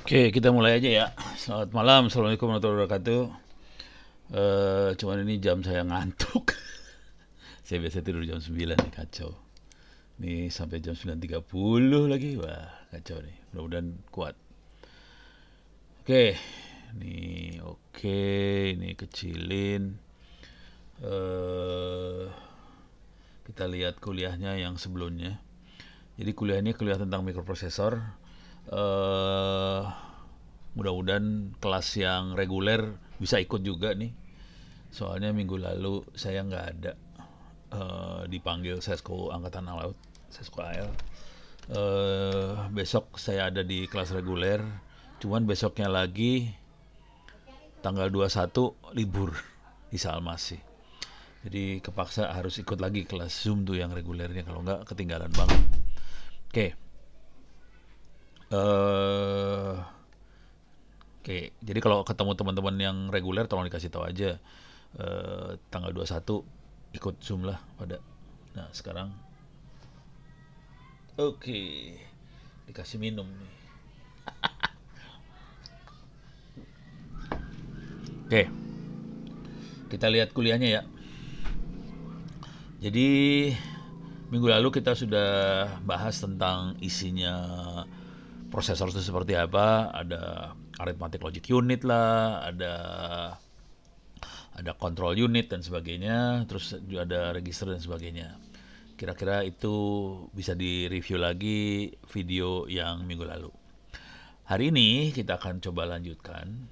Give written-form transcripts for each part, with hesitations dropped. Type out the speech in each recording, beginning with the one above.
Oke, kita mulai aja ya. Selamat malam, assalamualaikum warahmatullahi wabarakatuh. Cuman ini jam saya ngantuk. Saya biasa tidur jam 9 nih, kacau. Nih sampai jam 9.30 lagi, wah kacau nih. Mudah-mudahan kuat. Oke, oke, ini kecilin. eh kita lihat kuliahnya yang sebelumnya. Jadi kuliah ini kuliah tentang mikroprosesor. eh Mudah-mudahan kelas yang reguler bisa ikut juga nih. Soalnya minggu lalu saya nggak ada, dipanggil Sesko Angkatan Laut, Sesko AL. Besok saya ada di kelas reguler, cuman besoknya lagi tanggal 21 libur di Salmasih. Jadi kepaksa harus ikut lagi kelas Zoom tuh yang regulernya, kalau nggak ketinggalan banget. Oke. Eh Oke, jadi kalau ketemu teman-teman yang reguler tolong dikasih tahu aja, tanggal 21 ikut Zoom lah pada. Nah, sekarang oke, dikasih minum nih. Oke, kita lihat kuliahnya ya. Jadi minggu lalu kita sudah bahas tentang isinya prosesor itu seperti apa, ada arithmetic logic unit lah, ada control unit dan sebagainya, terus juga ada register dan sebagainya. Kira-kira itu bisa direview lagi video yang minggu lalu. Hari ini kita akan coba lanjutkan.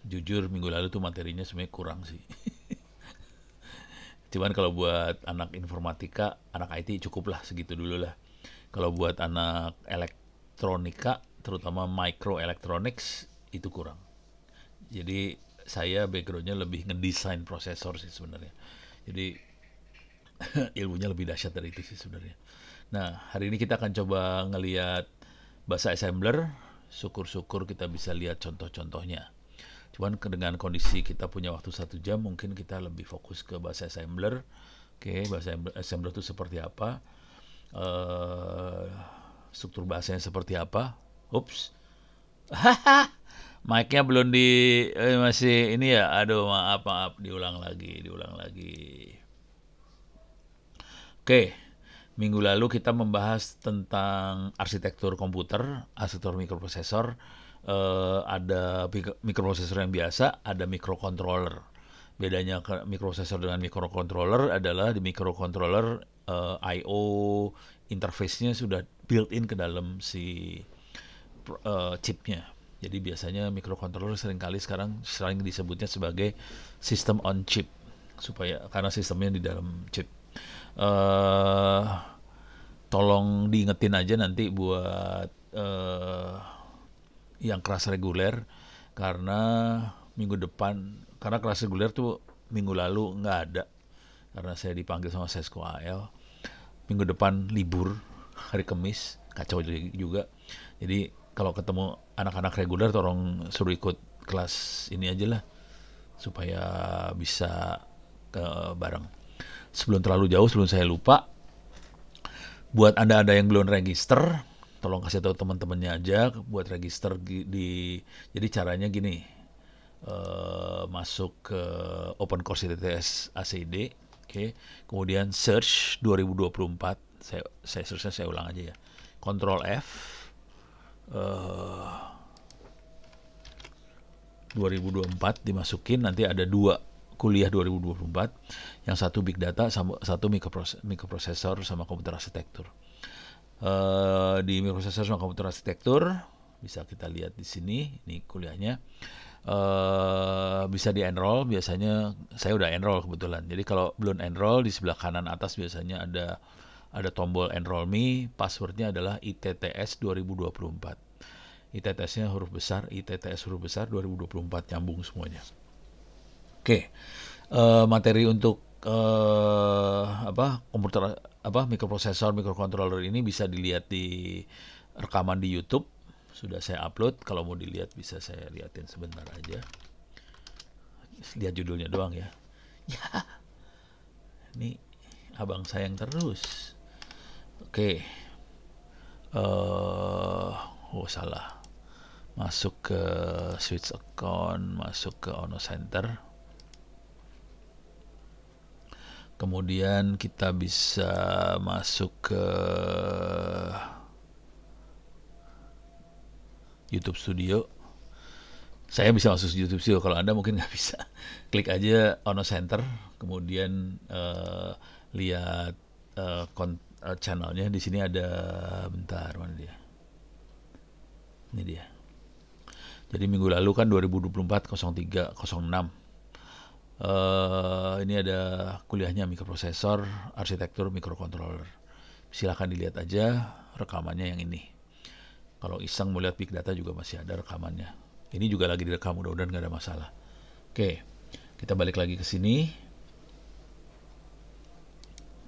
Jujur minggu lalu tuh materinya sebenarnya kurang sih. Cuman kalau buat anak informatika, anak IT cukuplah segitu dulu lah. Kalau buat anak elektronika, terutama microelectronics, itu kurang. Jadi saya backgroundnya lebih ngedesain prosesor sih sebenarnya. Jadi ilmunya lebih dahsyat dari itu sih sebenarnya. Nah, hari ini kita akan coba ngeliat bahasa assembler. Syukur-syukur kita bisa lihat contoh-contohnya. Cuman dengan kondisi kita punya waktu 1 jam, mungkin kita lebih fokus ke bahasa assembler. Oke, bahasa assembler itu seperti apa? Eh, Struktur bahasanya seperti apa? Ups, mic-nya belum di, masih ini ya. Aduh, maaf maaf, diulang lagi, diulang lagi. Oke, minggu lalu kita membahas tentang arsitektur komputer, arsitektur mikroprosesor. Ada mikroprosesor yang biasa, ada microcontroller. Bedanya mikroprosesor dengan microcontroller adalah di microcontroller, I/O interface-nya sudah built-in ke dalam si chipnya. Jadi biasanya microcontroller seringkali sekarang sering disebutnya sebagai system on chip, supaya karena sistemnya di dalam chip. eh Tolong diingetin aja nanti buat yang kelas reguler, karena minggu depan, karena kelas reguler tuh minggu lalu nggak ada karena saya dipanggil sama Sesko AL. Minggu depan libur, hari Kamis, kacau juga. Jadi kalau ketemu anak-anak reguler tolong suruh ikut kelas ini aja lah, supaya bisa ke bareng. Sebelum terlalu jauh, sebelum saya lupa, buat anda-anda yang belum register, tolong kasih tahu teman-temannya aja buat register jadi caranya gini. Masuk ke Open Course ITTS ACD, oke. Kemudian search 2024, saya searchnya, saya ulang aja ya, Control F, 2024 dimasukin, nanti ada dua kuliah 2024, yang satu big data, sama satu mikroprosesor sama komputer arsitektur. Di mikroprosesor sama komputer arsitektur bisa kita lihat di sini, ini kuliahnya. Bisa di enroll, biasanya saya udah enroll kebetulan. Jadi kalau belum enroll, di sebelah kanan atas biasanya ada tombol enroll me, passwordnya adalah ITTS 2024. ITTS-nya huruf besar, ITTS huruf besar 2024, nyambung semuanya. Oke, materi untuk komputer, mikroprosesor, mikrocontroller ini bisa dilihat di rekaman di YouTube. Sudah saya upload, kalau mau dilihat bisa saya liatin sebentar aja. Lihat judulnya doang ya. Ya, ini abang sayang terus. Oke. Oh salah. masuk ke switch account, masuk ke Ono Center. Kemudian kita bisa masuk ke YouTube Studio. Saya bisa masuk YouTube Studio, kalau Anda mungkin nggak bisa. Klik aja Ono Center, kemudian lihat channelnya. Di sini ada, bentar, mana dia? Ini dia. Jadi minggu lalu kan 2024 03 06. Ini ada kuliahnya mikroprosesor, arsitektur mikrocontroller. Silahkan dilihat aja rekamannya yang ini. Kalau iseng mau lihat big data juga masih ada rekamannya. Ini juga lagi direkam, mudah-mudahan nggak ada masalah. Oke, kita balik lagi ke sini.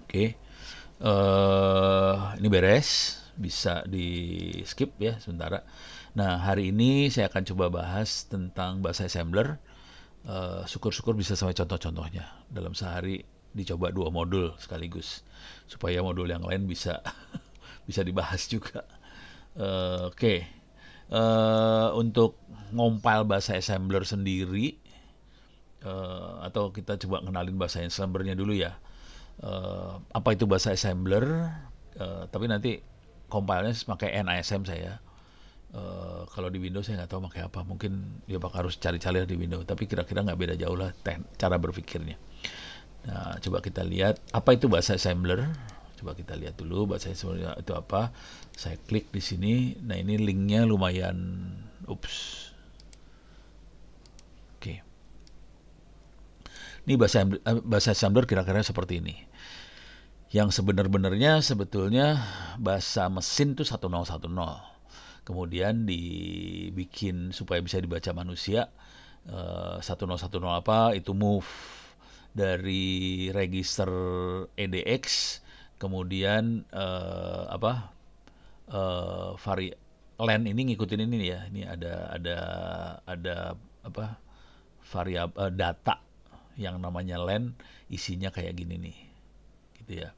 Oke, ini beres, bisa di skip ya sementara. Nah, hari ini saya akan coba bahas tentang bahasa assembler. Syukur-syukur bisa sampai contoh-contohnya. Dalam sehari dicoba 2 modul sekaligus, supaya modul yang lain bisa bisa dibahas juga. Oke. Untuk ngompil bahasa assembler sendiri, atau kita coba kenalin bahasa assemblernya dulu ya. Apa itu bahasa assembler? Tapi nanti compile-nya pakai NISM saya. Kalau di Windows saya nggak tahu pakai apa, mungkin dia bakal harus cari-cari di Windows, tapi kira-kira nggak beda jauh lah cara berpikirnya. Nah, coba kita lihat apa itu bahasa assembler. Coba kita lihat dulu bahasa assembler itu apa. Saya klik di sini. Nah, ini linknya lumayan, Oke. Ini bahasa assembler kira-kira seperti ini. Yang sebenarnya sebetulnya bahasa mesin itu 1010. Kemudian dibikin supaya bisa dibaca manusia. 1010 apa? Itu move dari register EDX, kemudian len ini ngikutin ini ya. Ini ada variabel data yang namanya len, isinya kayak gini nih, gitu ya.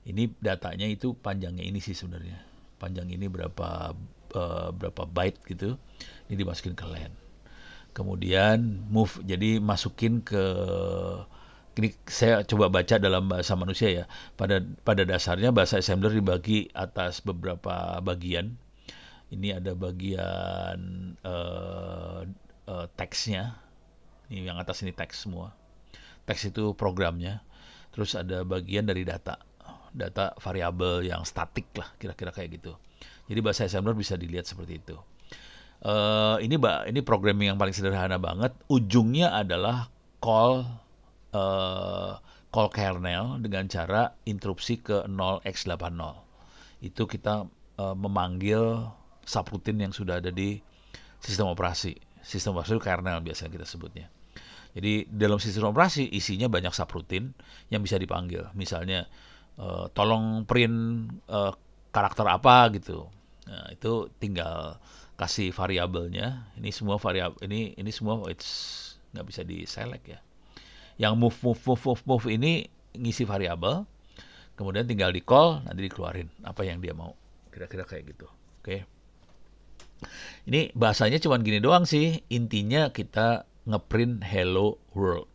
Ini datanya itu panjangnya ini sih sebenarnya. Panjang ini berapa byte gitu, ini dimasukin ke len. Kemudian move, jadi masukin ke, ini saya coba baca dalam bahasa manusia ya. Pada dasarnya bahasa assembler dibagi atas beberapa bagian. Ini ada bagian teksnya. Ini yang atas ini teks semua. Teks itu programnya. Terus ada bagian dari data variabel yang statik lah, kira-kira kayak gitu. Jadi bahasa assembler bisa dilihat seperti itu. Ini programming yang paling sederhana banget. Ujungnya adalah call kernel dengan cara interupsi ke 0x80. Itu kita memanggil subroutine yang sudah ada di sistem operasi. Sistem operasi kernel biasanya kita sebutnya. Jadi dalam sistem operasi isinya banyak subroutine yang bisa dipanggil. Misalnya tolong print karakter apa gitu. Nah, itu tinggal kasih variabelnya. Ini semua variabel, ini semua nggak bisa di select ya. Yang move ini ngisi variabel, kemudian tinggal di call, nanti dikeluarin apa yang dia mau. Kira-kira kayak gitu. Oke. Ini bahasanya cuma gini doang sih. Intinya kita ngeprint hello world.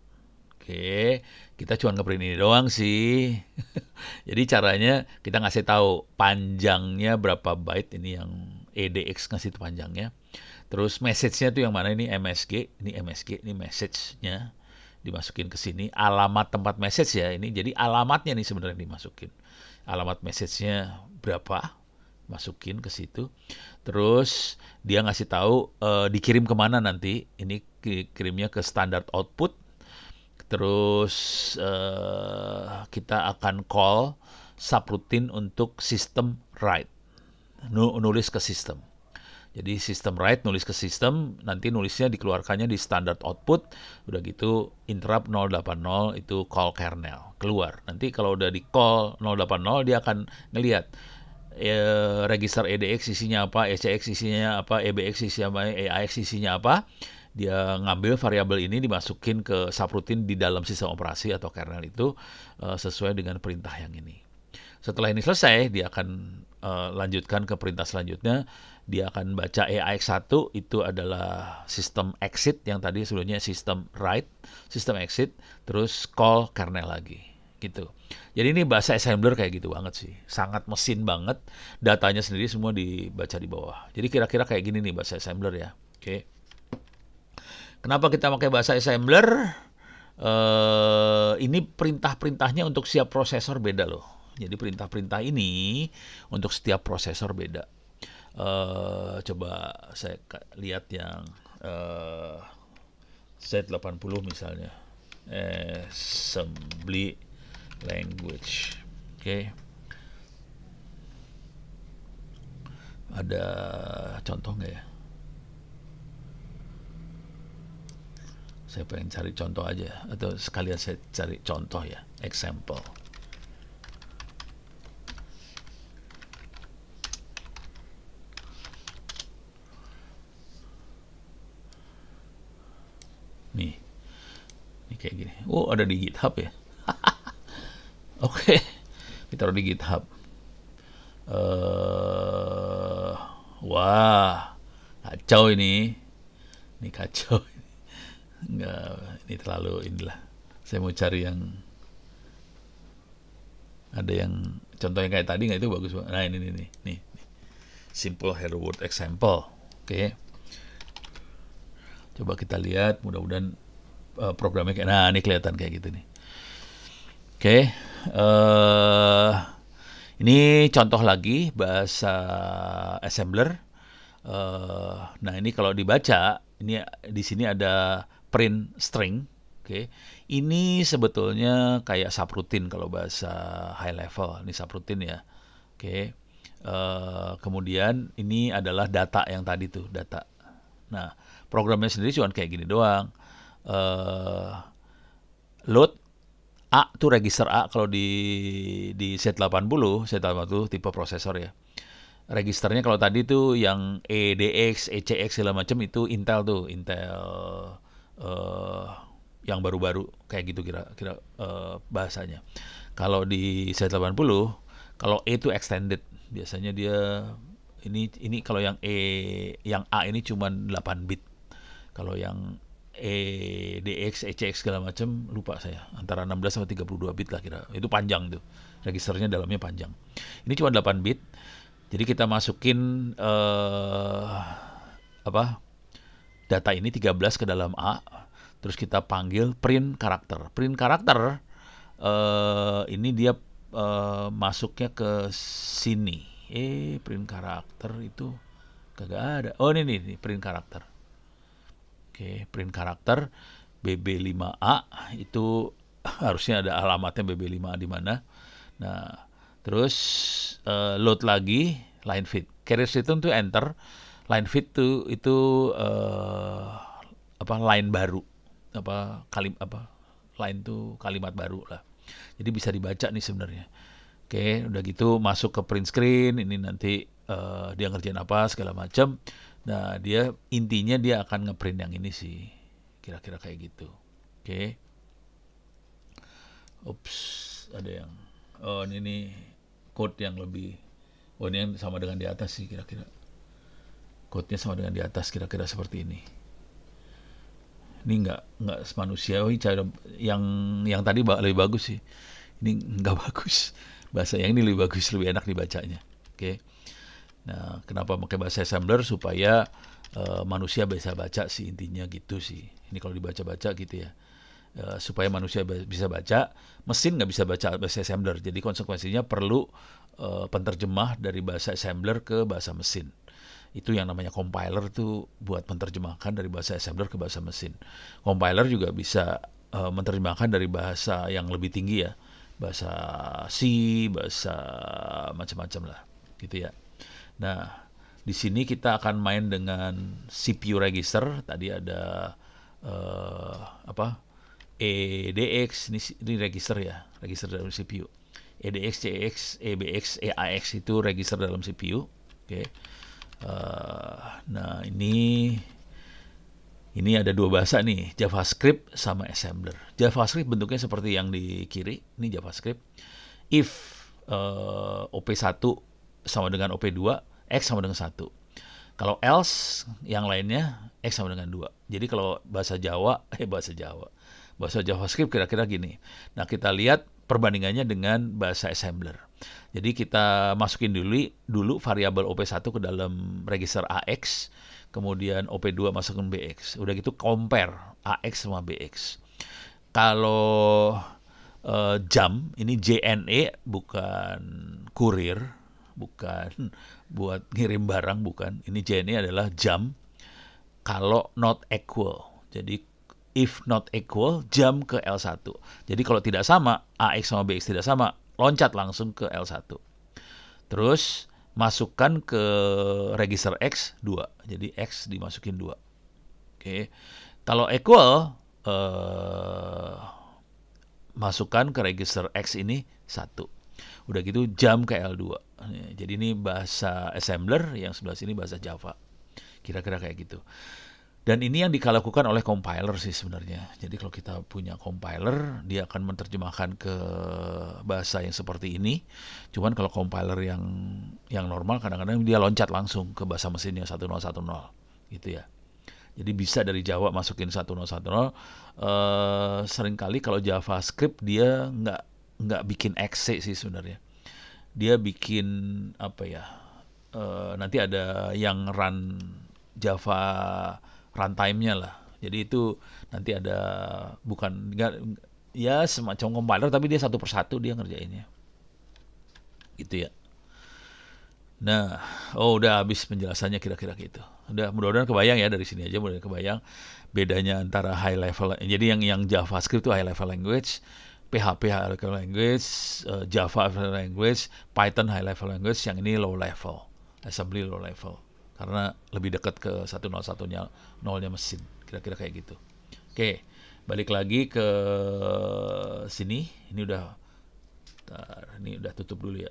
Oke, kita cuma ngeprint ini doang sih. Jadi caranya kita ngasih tahu panjangnya berapa byte, ini yang EDX ngasih panjangnya. Terus message-nya tuh yang mana, ini MSG, ini message-nya dimasukin ke sini. Alamat tempat message ya ini. Jadi alamatnya nih sebenarnya dimasukin. Alamat message-nya berapa? Masukin ke situ. Terus dia ngasih tahu dikirim kemana nanti. Ini kirimnya ke standard output. Terus kita akan call subroutine untuk system write, nulis ke sistem. Jadi system write nulis ke sistem, nanti nulisnya dikeluarkannya di standard output. Udah gitu interrupt 080 itu call kernel keluar. Nanti kalau udah di call 080 dia akan ngelihat register EDX isinya apa, ECX isinya apa, EBX isinya apa, EAX isinya apa. Dia ngambil variabel ini dimasukin ke subroutine di dalam sistem operasi atau kernel itu sesuai dengan perintah yang ini. Setelah ini selesai, dia akan lanjutkan ke perintah selanjutnya, dia akan baca AX1 itu adalah sistem exit yang tadi sebelumnya sistem write, sistem exit, terus call kernel lagi gitu. Jadi ini bahasa assembler kayak gitu banget sih, sangat mesin banget, datanya sendiri semua dibaca di bawah. Jadi kira-kira kayak gini nih bahasa assembler ya. Oke. Kenapa kita pakai bahasa assembler? Ini perintah-perintahnya untuk setiap prosesor beda loh. Jadi perintah-perintah ini untuk setiap prosesor beda. Coba saya lihat yang Z80 misalnya, assembly language. Oke. Ada contoh nggak ya? Saya pengen cari contoh aja, atau sekalian saya cari contoh ya, example. Nih, ini kayak gini. Oh, ada di GitHub ya. Oke, ditaruh di GitHub. Wah, kacau ini. Ini kacau. Enggak, ini terlalu inilah. Saya mau cari yang ada yang contohnya kayak tadi nggak, itu bagus banget. Nah ini nih. Simple hello world example. Oke. Coba kita lihat, mudah-mudahan programnya kayak, nah ini kelihatan kayak gitu nih. Oke. Ini contoh lagi bahasa assembler. Nah ini kalau dibaca, ini di sini ada print string. Oke. Ini sebetulnya kayak subroutine kalau bahasa high level. Ini subroutine ya. Oke. Kemudian ini adalah data yang tadi tuh, data. Nah, programnya sendiri cuma kayak gini doang. Load A tuh register A kalau di Z80 tipe prosesor ya. Registernya kalau tadi tuh yang EDX, ECX segala macam itu Intel tuh, Intel yang baru-baru kayak gitu kira-kira bahasanya. Kalau di Z80, kalau E itu extended, biasanya dia ini kalau yang yang A ini cuma 8 bit. Kalau yang EDX, ECX segala macam lupa saya, antara 16 sampai 32 bit lah kira. Itu panjang tuh. Registernya dalamnya panjang. Ini cuma 8 bit. Jadi kita masukin data ini 13 ke dalam A, terus kita panggil print karakter. Print karakter ini dia masuknya ke sini. Print karakter itu kagak ada. Oh ini print karakter. Oke, print karakter BB5A itu harusnya ada alamatnya BB5A di mana. Nah, terus load lagi line fit. Carrier return tuh enter. Line fit tuh itu line baru. Line tuh kalimat baru lah. Jadi bisa dibaca nih sebenarnya. Oke, udah gitu masuk ke print screen. Ini nanti dia ngerjain apa segala macam. Nah, intinya dia akan ngeprint yang ini sih. Kira-kira kayak gitu. Oke. Ups, ada yang ini code yang lebih, ini yang sama dengan di atas sih kira-kira. Code-nya sama dengan di atas kira-kira seperti ini. Ini nggak manusiawi, cara yang tadi lebih bagus sih. Ini nggak bagus. Bahasa yang ini lebih bagus, lebih enak dibacanya. Oke. Nah, kenapa pakai bahasa assembler? Supaya manusia bisa baca sih, intinya gitu sih. Ini kalau dibaca-baca gitu ya. Supaya manusia bisa baca, mesin nggak bisa baca bahasa assembler. Jadi konsekuensinya perlu penterjemah dari bahasa assembler ke bahasa mesin. Itu yang namanya compiler tuh buat menerjemahkan dari bahasa assembler ke bahasa mesin. Compiler juga bisa menerjemahkan dari bahasa yang lebih tinggi ya. Bahasa C, bahasa macam-macam lah gitu ya. Nah, di sini kita akan main dengan CPU register. Tadi ada EDX, ini register ya, register dalam CPU. EDX, CX, EBX, EAX itu register dalam CPU. Oke. Nah, ini ada dua bahasa nih, JavaScript sama assembler. JavaScript bentuknya seperti yang di kiri, ini JavaScript. If OP1 sama dengan OP2, X sama dengan 1. Kalau else yang lainnya X sama dengan 2. Jadi kalau bahasa Jawa, bahasa JavaScript kira-kira gini. Nah, kita lihat perbandingannya dengan bahasa assembler. Jadi kita masukin dulu variabel OP1 ke dalam register AX, kemudian OP2 masukin BX. Udah gitu compare AX sama BX. Kalau jam, ini JNE bukan kurir, bukan buat ngirim barang, bukan. Ini JNE adalah jam kalau not equal. Jadi if not equal, jam ke L1. Jadi kalau tidak sama, AX sama BX tidak sama, loncat langsung ke L1. Terus masukkan ke register X 2. Jadi X dimasukin 2. Oke. Kalau equal, masukkan ke register X ini 1. Udah gitu jam ke L2. Jadi ini bahasa assembler, yang sebelah sini bahasa Java. Kira-kira kayak gitu. Dan ini yang dilakukan oleh compiler sih sebenarnya. Jadi kalau kita punya compiler, dia akan menerjemahkan ke bahasa yang seperti ini. Cuman kalau compiler yang normal, kadang-kadang dia loncat langsung ke bahasa mesinnya 1010 gitu ya. Jadi bisa dari Jawa masukin 1010. Seringkali kalau JavaScript dia nggak bikin exe sih sebenarnya. Dia bikin apa ya? Nanti ada yang run Java runtime-nya lah. Jadi itu nanti ada bukan ya semacam compiler tapi dia satu persatu dia ngerjainnya. Gitu ya. Nah, udah habis penjelasannya kira-kira gitu. Udah mudah-mudahan kebayang ya dari sini aja mudah-mudahan kebayang bedanya antara high level. Jadi yang JavaScript itu high level language, PHP high level language, Java high level language, Python high level language, yang ini low level, assembly low level. Karena lebih dekat ke 101-nya, 0-nya mesin. Kira-kira kayak gitu. Oke, balik lagi ke sini. Ini udah tutup dulu ya.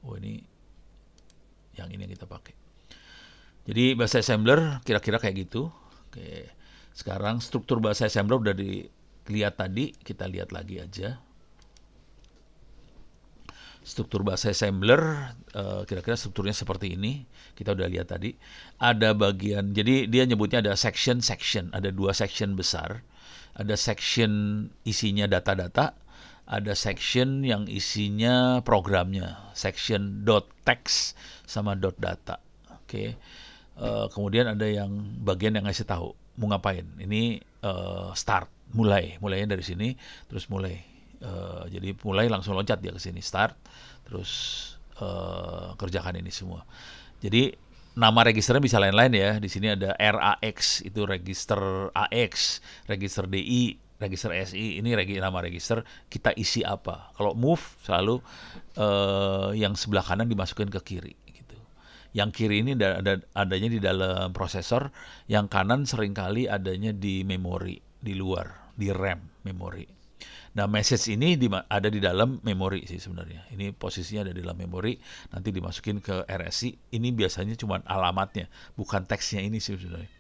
Ini yang ini yang kita pakai. Jadi bahasa assembler kira-kira kayak gitu. Oke. Sekarang struktur bahasa assembler udah dilihat tadi, kita lihat lagi aja. Struktur bahasa assembler kira-kira strukturnya seperti ini. Kita udah lihat tadi. Ada bagian, jadi dia nyebutnya ada section. Ada 2 section besar. Ada section isinya data-data. Ada section yang isinya programnya. Section .text sama .data. Oke. Kemudian ada yang bagian yang ngasih tahu mau ngapain. Ini start, mulainya dari sini, terus mulai. Jadi mulai langsung loncat dia ke sini, start, terus kerjakan ini semua. Jadi nama registernya bisa lain-lain ya. Di sini ada RAX, itu register AX, register DI, register SI. Ini nama register, kita isi apa. Kalau move selalu yang sebelah kanan dimasukkan ke kiri. Yang kiri ini adanya di dalam prosesor, yang kanan seringkali adanya di memori, di luar, di RAM memori. Nah, message ini ada di dalam memori sih sebenarnya. Ini posisinya ada di dalam memori, nanti dimasukin ke RSI. Ini biasanya cuma alamatnya, bukan teksnya ini sih sebenarnya.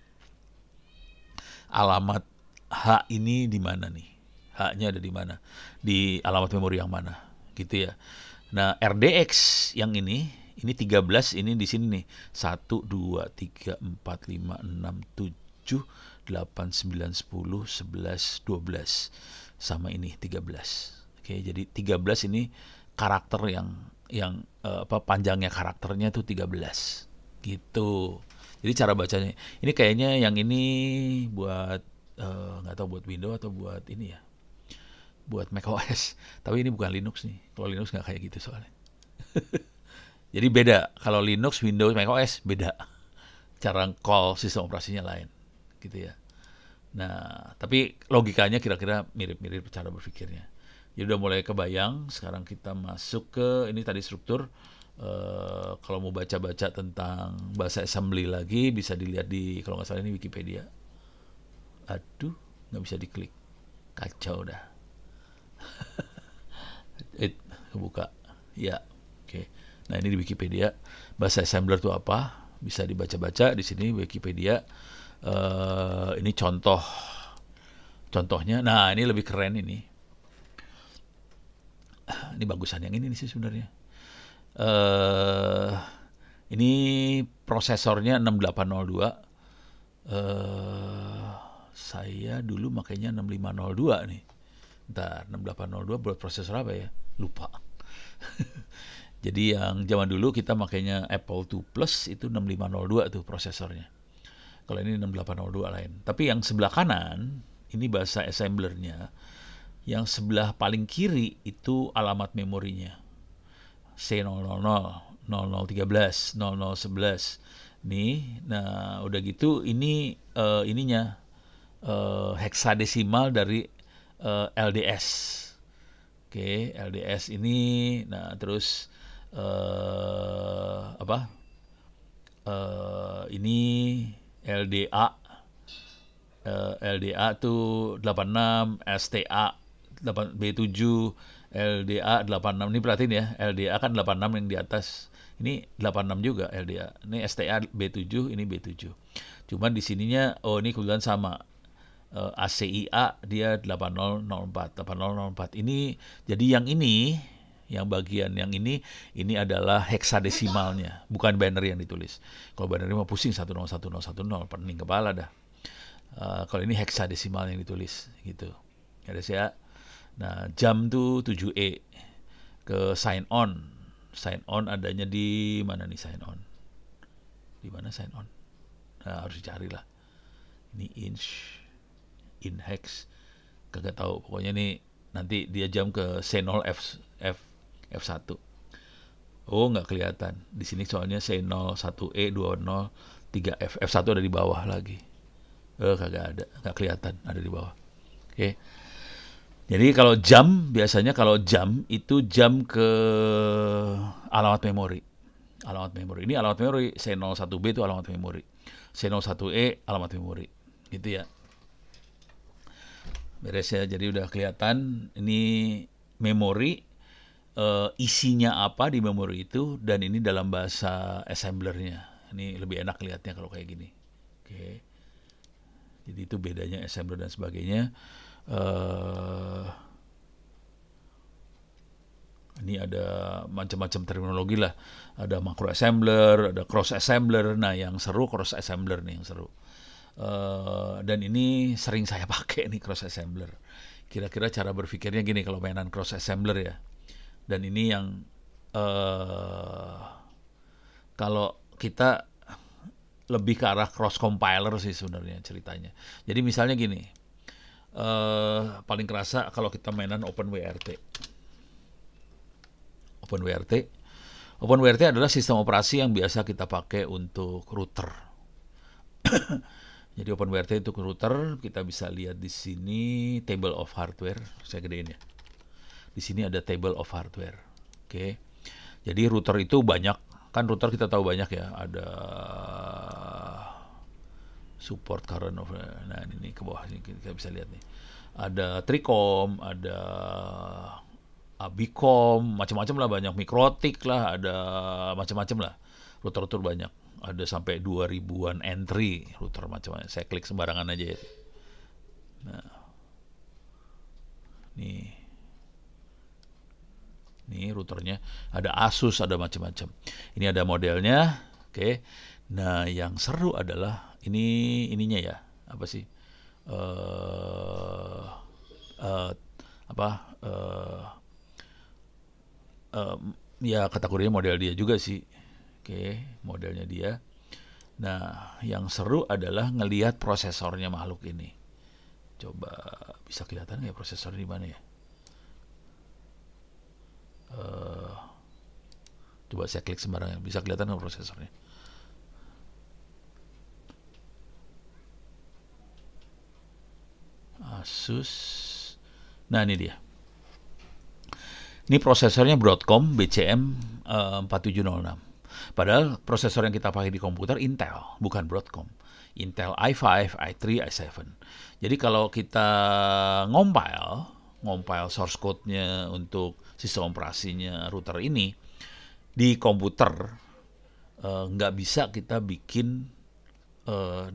Alamat H ini di mana nih? H-nya ada di mana? Di alamat memori yang mana? Gitu ya. Nah, RDX yang ini 13, ini di sini nih. 1, 2, 3, 4, 5, 6, 7, 8, 9, 10, 11, 12. Sama ini 13. Oke, jadi 13 ini karakter yang panjangnya karakternya tuh 13. Gitu. Jadi cara bacanya. Ini kayaknya yang ini buat nggak tahu buat Windows atau buat ini ya. Buat macOS. Tapi ini bukan Linux nih. Kalau Linux nggak kayak gitu soalnya. Jadi beda. Kalau Linux, Windows, macOS beda. Cara call sistem operasinya lain. Gitu ya. Nah, tapi logikanya kira-kira mirip-mirip cara berpikirnya. Jadi udah mulai kebayang. Sekarang kita masuk ke ini tadi struktur. Kalau mau baca-baca tentang bahasa assembly lagi, bisa dilihat di, kalau nggak salah ini Wikipedia. Aduh, nggak bisa diklik. Kacau dah. Kebuka. Ya, oke. Nah, ini di Wikipedia. Bahasa assembler itu apa? Bisa dibaca-baca di sini Wikipedia. Ini contohnya. Nah, ini lebih keren ini. Ini bagusan yang ini sih sebenarnya. Ini prosesornya 6802. Saya dulu makanya 6502 nih. Ntar 6802 buat prosesor apa ya? Lupa. Jadi yang zaman dulu kita makanya Apple II Plus itu 6502 tuh prosesornya. Kalau ini 6802 lain. Tapi yang sebelah kanan, ini bahasa assemblernya. Yang sebelah paling kiri itu alamat memorinya. C000, 0013, 0011. Nih, nah udah gitu ini ininya heksadesimal dari LDS. Oke, LDS ini, nah terus ini LDA, LDA tuh 86, STA 8B7, LDA 86. Ini perhatiin ya, LDA kan 86 yang di atas. Ini 86 juga LDA. Ini STA B7, ini B7. Cuman di sininya, ini kebetulan sama. ACIA dia 8004. Ini jadi yang ini, yang bagian yang ini adalah heksadesimalnya, bukan binary yang ditulis. Kalau binary mah pusing 101010, pening kepala dah. Kalau ini heksadesimal yang ditulis gitu. Ada sih ya. Nah, jam tuh 7E ke sign on. Sign on adanya di mana nih sign on? Di mana sign on? Nah, harus dicari lah. Ini in hex, kagak tahu. Pokoknya nih nanti dia jam ke C0 F1. Oh, nggak kelihatan. Di sini soalnya C0 1E 20 3F. F1 ada di bawah lagi. Kagak ada, nggak kelihatan, ada di bawah. Oke. Jadi kalau jam, biasanya kalau jam itu jam ke alamat memori. Alamat memori. Ini alamat memori. C01B itu alamat memori. C01E alamat memori. Gitu ya. Beres ya, jadi udah kelihatan ini memori, isinya apa di memori itu, dan ini dalam bahasa assemblernya. Ini lebih enak lihatnya kalau kayak gini. Oke. Jadi itu bedanya assembler dan sebagainya. Ini ada macam-macam terminologi lah. Ada macro assembler, ada cross assembler. Nah, yang seru cross assembler nih yang seru. Dan ini sering saya pakai nih cross assembler. Kira-kira cara berpikirnya gini kalau mainan cross assembler ya. Dan ini yang kalau kita lebih ke arah cross compiler sih sebenarnya ceritanya. Jadi misalnya gini, paling kerasa kalau kita mainan OpenWRT. OpenWRT adalah sistem operasi yang biasa kita pakai untuk router. Jadi OpenWRT itu router, kita bisa lihat di sini table of hardware. Saya gedein ya. Di sini ada table of hardware. Oke. Jadi router itu banyak, kan router kita tahu banyak ya. Ada support current of, nah ini ke bawah ini kita bisa lihat nih. Ada Tricom, ada Abicom, macam-macam lah, banyak Mikrotik lah, ada macam-macam lah. Router-router banyak. Ada sampai 2000-an entry router macam-macam. Saya klik sembarangan aja ya. Nah. Nih routernya, ada Asus, ada macam-macam. Ini ada modelnya. Oke. Nah, yang seru adalah ininya ya. Apa sih? Ya kategorinya model dia juga sih. Oke, modelnya dia. Nah, yang seru adalah ngelihat prosesornya makhluk ini. Coba bisa kelihatan nggak prosesor di mana ya? Coba saya klik sembarangan, bisa kelihatan nggak prosesornya? Asus. Nah, ini dia. Ini prosesornya Broadcom BCM 4706. Padahal prosesor yang kita pakai di komputer Intel, bukan Broadcom. Intel i5, i3, i7. Jadi kalau kita ngompile source code-nya untuk sistem operasinya router ini di komputer, nggak bisa kita bikin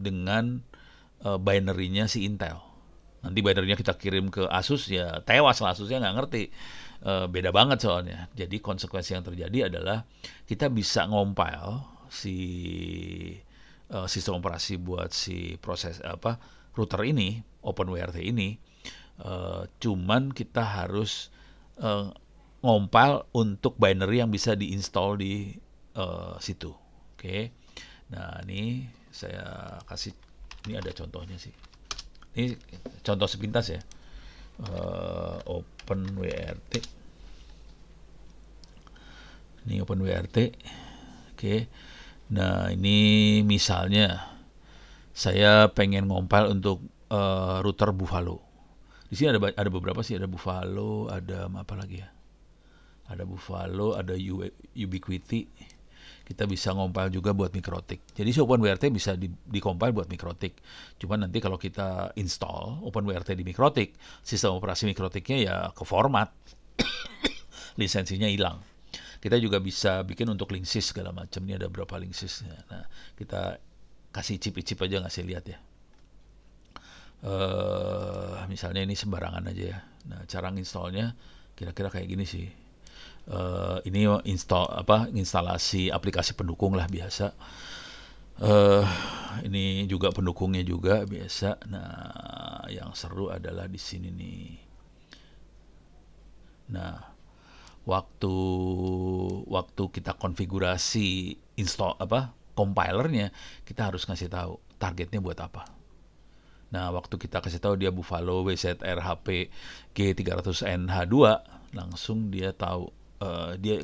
dengan binary-nya si Intel. Nanti binary-nya kita kirim ke Asus, ya tewas lah, Asusnya nggak ngerti. Beda banget soalnya. Jadi konsekuensi yang terjadi adalah kita bisa ngompile si sistem operasi buat si proses router ini, OpenWRT ini. Cuman kita harus ngompil untuk binary yang bisa diinstal di situ. Oke. Nah, ini saya kasih, ini ada contohnya sih. Ini contoh sepintas ya. OpenWRT. Ini OpenWRT. Oke. Nah, ini misalnya saya pengen ngompil untuk router Buffalo. Di sini ada beberapa sih, ada Buffalo, ada apa lagi ya? Ada Buffalo, ada Ubiquiti. Kita bisa ngompil juga buat Mikrotik. Jadi si OpenWRT bisa dikompil buat Mikrotik. Cuman nanti kalau kita install OpenWRT di Mikrotik, sistem operasi Mikrotiknya ya ke format. Lisensinya hilang. Kita juga bisa bikin untuk Linksys segala macam. Ini ada berapa Linksys. Nah, kita kasih chip-chip aja ngasih lihat ya. Misalnya ini sembarangan aja ya. Nah, cara installnya kira-kira kayak gini sih. Ini instalasi aplikasi pendukung lah biasa. Ini juga pendukungnya juga biasa. Nah, yang seru adalah di sini nih. Nah, waktu kita konfigurasi compilernya, kita harus ngasih tahu targetnya buat apa. Nah, waktu kita kasih tahu dia Buffalo WZR HP G300NH2, langsung dia tahu.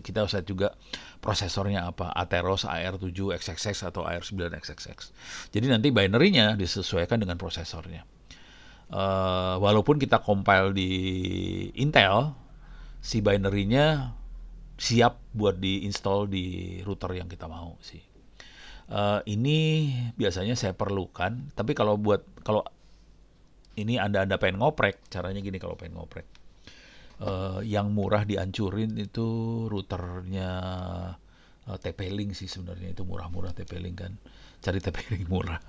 Kita set juga prosesornya apa, Atheros AR7XXX atau AR9XXX. Jadi nanti binary-nya disesuaikan dengan prosesornya. Walaupun kita compile di Intel, si binary-nya siap buat diinstal di router yang kita mau sih. Ini biasanya saya perlukan, tapi kalau ini Anda pengen ngoprek, caranya gini kalau pengen ngoprek. Yang murah dihancurin itu routernya TP-Link sih sebenarnya, itu murah-murah TP-Link kan. Cari TP-Link murah.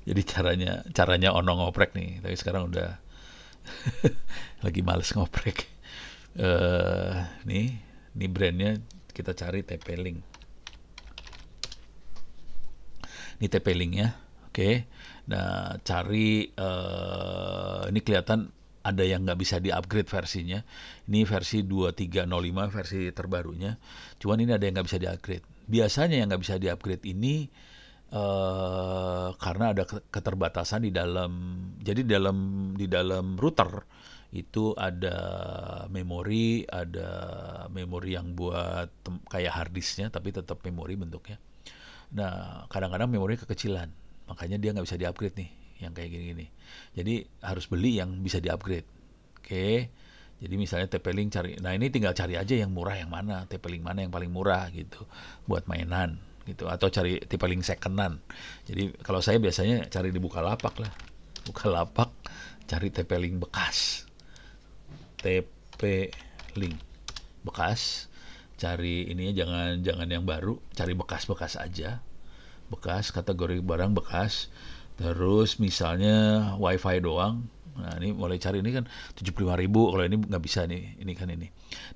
Jadi caranya ono ngoprek nih, tapi sekarang udah lagi males ngoprek. Nih brandnya kita cari TP-Link. Ini TP-Link-nya. Oke. Nah, cari ini kelihatan ada yang nggak bisa di-upgrade versinya. Ini versi 2305, versi terbarunya. Cuman ini ada yang nggak bisa di-upgrade. Biasanya yang nggak bisa di-upgrade ini karena ada keterbatasan di dalam. Jadi di dalam router itu ada memori yang buat kayak hard disknya, tapi tetap memori bentuknya. Nah, kadang-kadang memori kekecilan. Makanya dia nggak bisa di-upgrade nih, yang kayak gini-gini. Jadi harus beli yang bisa di-upgrade. Oke. Jadi misalnya TP-Link cari. Nah, ini tinggal cari aja yang murah yang mana, TP-Link mana yang paling murah gitu buat mainan gitu, atau cari TP-Link second-an. Jadi kalau saya biasanya cari di Bukalapak lah. Bukalapak cari TP-Link bekas. TP-Link bekas. Cari ininya jangan yang baru, cari bekas-bekas aja. Bekas, kategori barang bekas. Terus misalnya wifi doang. Nah, ini mulai cari, ini kan 75.000, kalau ini nggak bisa nih, ini kan ini.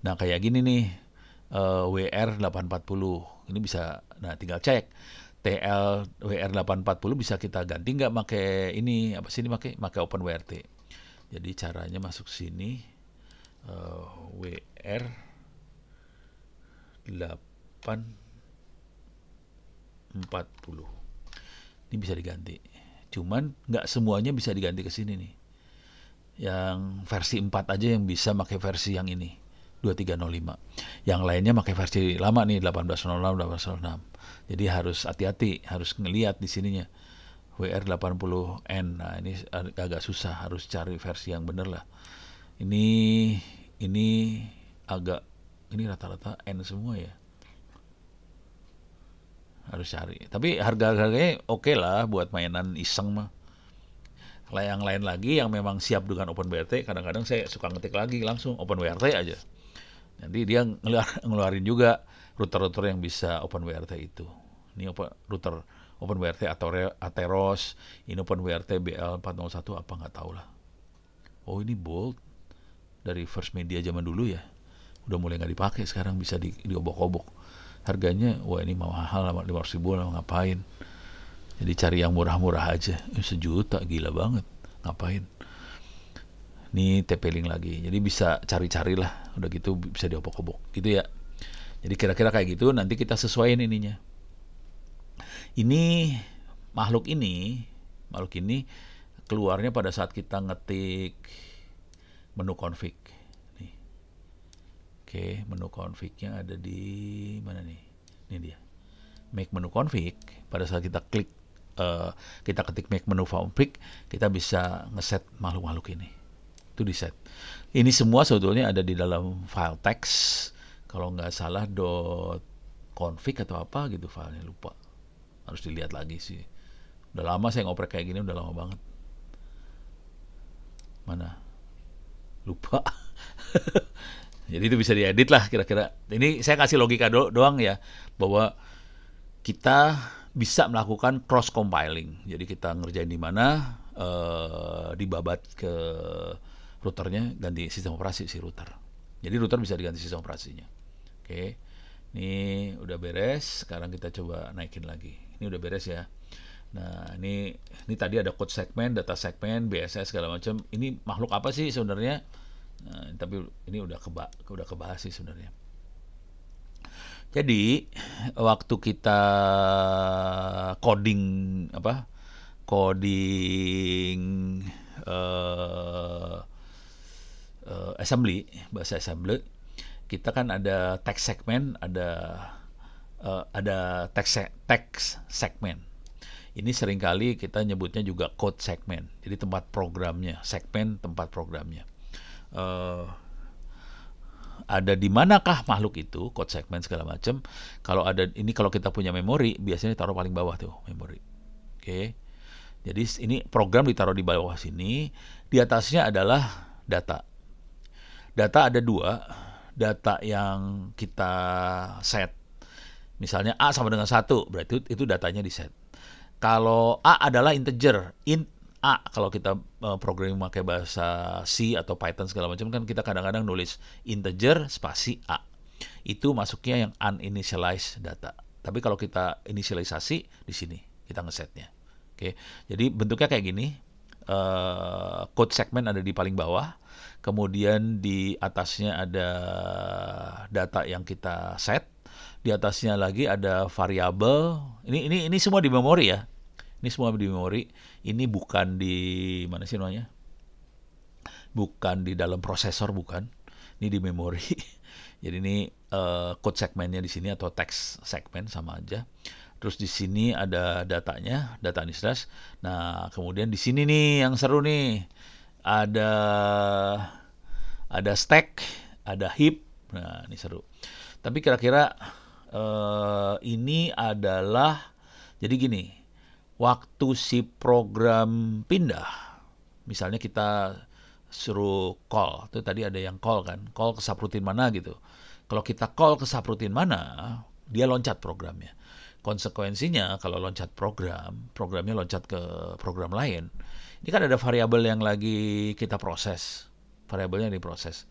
Nah, kayak gini nih, WR840. Ini bisa, nah tinggal cek. TL WR840 bisa kita ganti nggak pakai ini, apa sih ini pakai OpenWRT. Jadi caranya masuk sini, WR840. Ini bisa diganti. Cuman nggak semuanya bisa diganti ke sini nih. Yang versi 4 aja yang bisa pakai versi yang ini, 2305. Yang lainnya pakai versi lama nih, 1806. Jadi harus hati-hati, harus ngelihat di sininya. WR80N. Nah, ini agak susah, harus cari versi yang bener lah. Ini rata-rata N semua ya. Harus cari. Tapi harganya oke lah buat mainan iseng mah. Kalau yang lain lagi yang memang siap dengan OpenWRT, kadang-kadang saya suka ngetik lagi langsung OpenWRT aja. Nanti dia ngeluarin juga router-router yang bisa OpenWRT itu. Ini router OpenWRT Atheros, ini OpenWRT BL401 apa nggak tahu lah. Oh, ini Bolt dari First Media zaman dulu ya. Udah mulai nggak dipakai, sekarang bisa diobok-obok. harganya wah ini mahal, 500.000 lah, ngapain. Jadi cari yang murah-murah aja. 1 juta gila banget, ngapain. Ini TP-Link lagi, jadi bisa cari-carilah, udah gitu bisa diobok-obok gitu ya. Jadi kira-kira kayak gitu, nanti kita sesuaiin ininya. Ini makhluk ini keluarnya pada saat kita ngetik menu config. Nih. Oke, menu config-nya ada di mana nih? Ini dia. Make menu config. Pada saat kita klik, kita ketik make menu config, kita bisa ngeset makhluk-makhluk ini. Itu di set. Ini semua sebetulnya ada di dalam file teks. Kalau nggak salah .config atau apa gitu filenya, lupa. Harus dilihat lagi sih. Udah lama saya ngoprek kayak gini, udah lama banget. Mana? Lupa. Jadi itu bisa diedit lah kira-kira. Ini saya kasih logika doang ya, bahwa kita bisa melakukan cross compiling. Jadi kita ngerjain di mana, dibabat ke routernya, ganti sistem operasi si router. Jadi router bisa diganti sistem operasinya. Oke. Ini udah beres, sekarang kita coba naikin lagi. Ini udah beres ya. Nah, ini tadi ada code segmen, data segmen, BSS segala macam. Ini makhluk apa sih sebenarnya? Nah, tapi ini udah kebahas sih sebenarnya. Jadi waktu kita coding assembly, bahasa assembly, kita kan ada text segment, ada text segment. Ini seringkali kita nyebutnya juga code segment. Jadi tempat programnya, segmen tempat programnya. Ada di manakah makhluk itu, code segment segala macam. Kalau kita punya memori, biasanya taruh paling bawah tuh memori. Oke. Jadi ini program ditaruh di bawah sini, di atasnya adalah data. Data ada 2, data yang kita set. Misalnya A sama dengan 1, berarti itu datanya di set. Kalau A adalah integer, int A, kalau kita programming pakai bahasa C atau Python segala macam kan kita kadang-kadang nulis integer spasi A. Itu masuknya yang uninitialized data. Tapi kalau kita inisialisasi di sini kita ngesetnya. Oke. Jadi bentuknya kayak gini. Code segment ada di paling bawah. Kemudian di atasnya ada data yang kita set. Di atasnya lagi ada variabel. Ini semua di memori ya. Ini semua di memori. Ini bukan di mana sih namanya? Bukan di dalam prosesor, bukan. Ini di memori. Jadi ini code segmennya di sini atau text segment sama aja. Terus di sini ada datanya, data initialize. Nah, kemudian di sini nih yang seru nih. Ada stack, ada heap. Nah, ini seru. Tapi kira-kira ini adalah, jadi gini, waktu si program pindah, misalnya kita suruh call, itu tadi ada yang call kan, call ke subroutine mana gitu. Kalau kita call ke subroutine mana, dia loncat programnya. Konsekuensinya kalau loncat programnya loncat ke program lain. Ini kan ada variabel yang lagi kita proses, variabelnya yang diproses.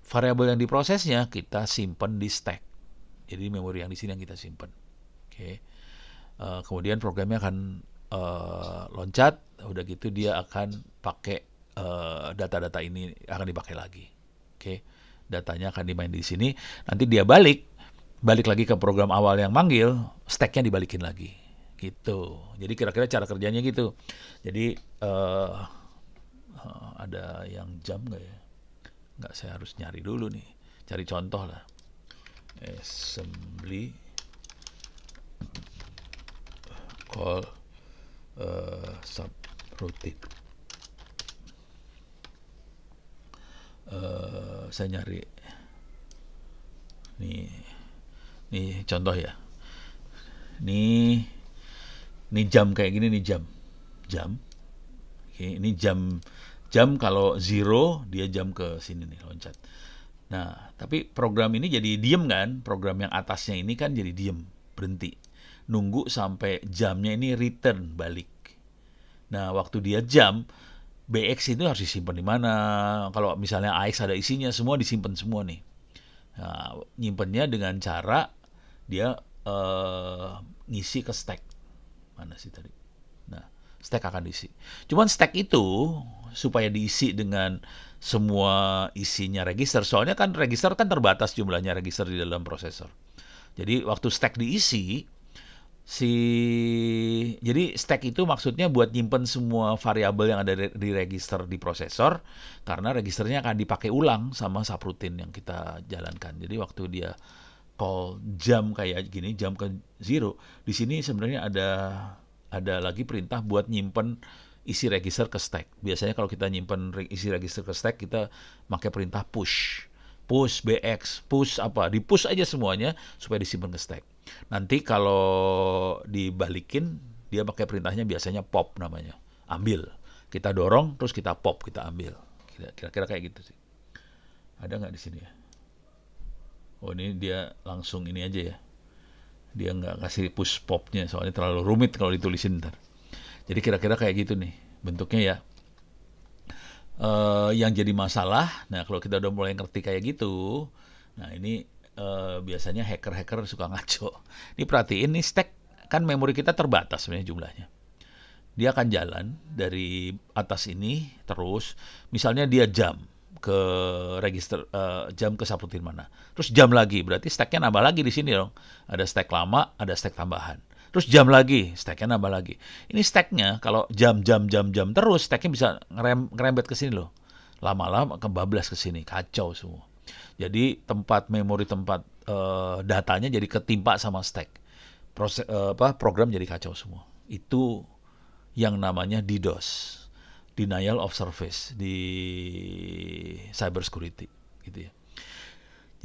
Variabel yang diprosesnya kita simpan di stack. Jadi memori yang di sini yang kita simpan. Oke. Kemudian programnya akan loncat, udah gitu dia akan pakai data-data ini akan dipakai lagi. Oke. Datanya akan dimain di sini. Nanti dia balik lagi ke program awal yang manggil, stacknya dibalikin lagi. Gitu. Jadi kira-kira cara kerjanya gitu. Jadi ada yang jam nggak ya? Nggak, saya harus nyari dulu nih. Cari contoh lah. Assembly call subroutine. Saya nyari nih contoh ya. Nih jam kayak gini nih, jam. Oke, ini jam kalau 0 dia jam ke sini nih loncat. Nah, tapi program ini jadi diem kan? Program yang atasnya ini kan jadi diem, berhenti. Nunggu sampai jamnya ini return balik. Nah, waktu dia jam, BX itu harus disimpan di mana? Kalau misalnya AX ada isinya, semua disimpan semua nih. Nah, nyimpennya dengan cara dia ngisi ke stack. Mana sih tadi? Nah, stack akan diisi. Cuman stack itu supaya diisi dengan semua isinya register, soalnya kan register kan terbatas jumlahnya register di dalam prosesor. Jadi waktu stack diisi, jadi stack itu maksudnya buat nyimpen semua variabel yang ada di register di prosesor, karena registernya akan dipakai ulang sama subroutine yang kita jalankan. Jadi waktu dia call jam kayak gini, jam ke zero, di sini sebenarnya ada lagi perintah buat nyimpen isi register ke stack. Biasanya kalau kita nyimpen isi register ke stack, kita pakai perintah push bx, push apa, di push aja semuanya supaya disimpan ke stack. Nanti kalau dibalikin, dia pakai perintahnya biasanya pop namanya, ambil. Kita dorong, terus kita pop, kita ambil. Kira-kira kayak gitu sih. Ada nggak di sini ya? Oh, ini dia langsung ini aja ya. Dia nggak kasih push popnya, soalnya terlalu rumit kalau ditulisin ntar. Jadi kira-kira kayak gitu nih bentuknya ya. Yang jadi masalah, nah kalau kita udah mulai ngerti kayak gitu, nah ini biasanya hacker-hacker suka ngaco. Ini perhatiin nih, stack kan memori kita terbatas sebenarnya jumlahnya. Dia akan jalan dari atas ini terus, misalnya dia jam ke register, jam ke subroutine mana, terus jam lagi, berarti stacknya nambah lagi di sini dong. Ada stack lama, ada stack tambahan. Terus jam lagi, stacknya nambah lagi. Ini stacknya kalau jam terus, stacknya bisa ngerembet ke sini loh. Lama-lama kebablas ke sini, kacau semua. Jadi memori tempat datanya jadi ketimpa sama stack. Program jadi kacau semua. Itu yang namanya DDoS, denial of service di cyber security, gitu ya.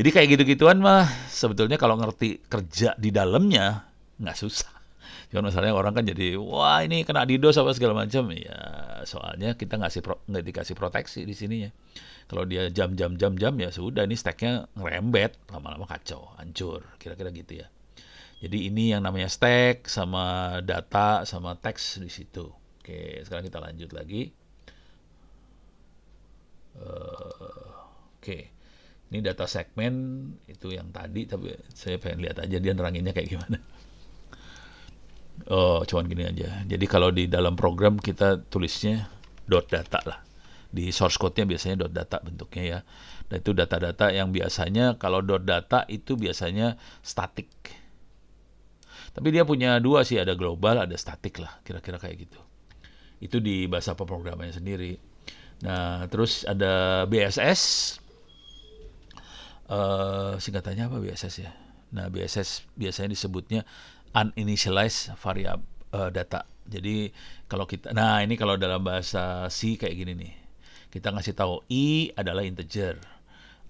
Jadi kayak gitu-gituan mah sebetulnya kalau ngerti kerja di dalamnya nggak susah. Cuma masalahnya orang kan jadi, wah ini kena DDoS apa segala macam. Ya soalnya kita nggak dikasih proteksi di sininya. Kalau dia jam ya sudah, ini stacknya ngerembet, lama-lama kacau, hancur, kira-kira gitu ya. Jadi ini yang namanya stack sama data sama teks di situ. Oke, sekarang kita lanjut lagi. Oke, ini data segmen itu yang tadi, tapi saya pengen lihat aja dia neranginnya kayak gimana. Oh, cuman gini aja. Jadi kalau di dalam program kita tulisnya .data lah. Di source code-nya biasanya .data bentuknya ya. Dan itu data-data yang biasanya kalau .data itu biasanya statik. Tapi dia punya dua sih, ada global, ada statik lah, kira-kira kayak gitu. Itu di bahasa pemrogramannya sendiri. Nah, terus ada BSS. Singkatannya apa BSS ya? Nah, BSS biasanya disebutnya uninitialized variable data. Jadi kalau kita, nah ini kalau dalam bahasa C kayak gini nih, kita ngasih tahu I adalah integer,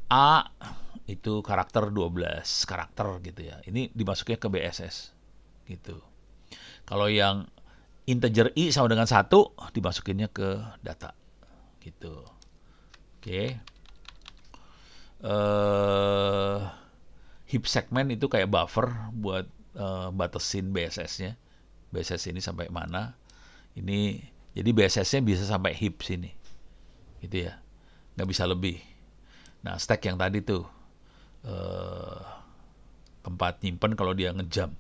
A itu karakter 12 karakter gitu ya. Ini dimasuknya ke BSS gitu. Kalau yang integer I sama dengan 1 dimasukinnya ke data gitu. Oke. Heap segment itu kayak buffer buat batasin BSS-nya. BSS ini sampai mana? Ini jadi BSS-nya bisa sampai heap sini. Gitu ya. Nggak bisa lebih. Nah, stack yang tadi tuh tempat nyimpen kalau dia ngejam.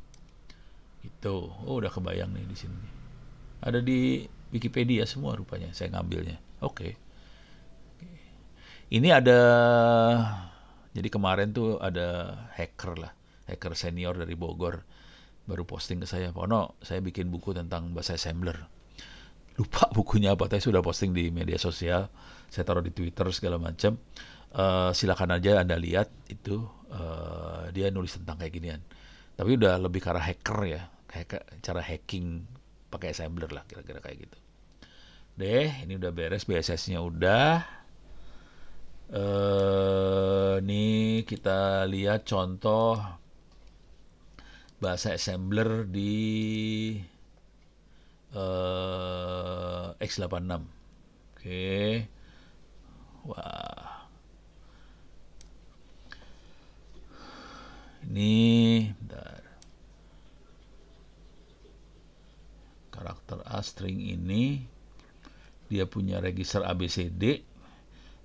Gitu. Oh, udah kebayang nih di sini. Ada di Wikipedia semua rupanya saya ngambilnya. Oke. Ini ada, jadi kemarin tuh ada hacker senior dari Bogor baru posting ke saya, Pono, saya bikin buku tentang bahasa assembler. Lupa bukunya apa, tapi sudah posting di media sosial, saya taruh di Twitter segala macam. Silakan aja Anda lihat itu, dia nulis tentang kayak ginian. Tapi udah lebih ke arah hacker ya, kayak cara hacking pakai assembler lah, kira-kira kayak gitu. Ini udah beres, BSS-nya udah. Nih kita lihat contoh bahasa assembler di x86. Oke. Wah. Ini bentar. Karakter A string ini dia punya register ABCD.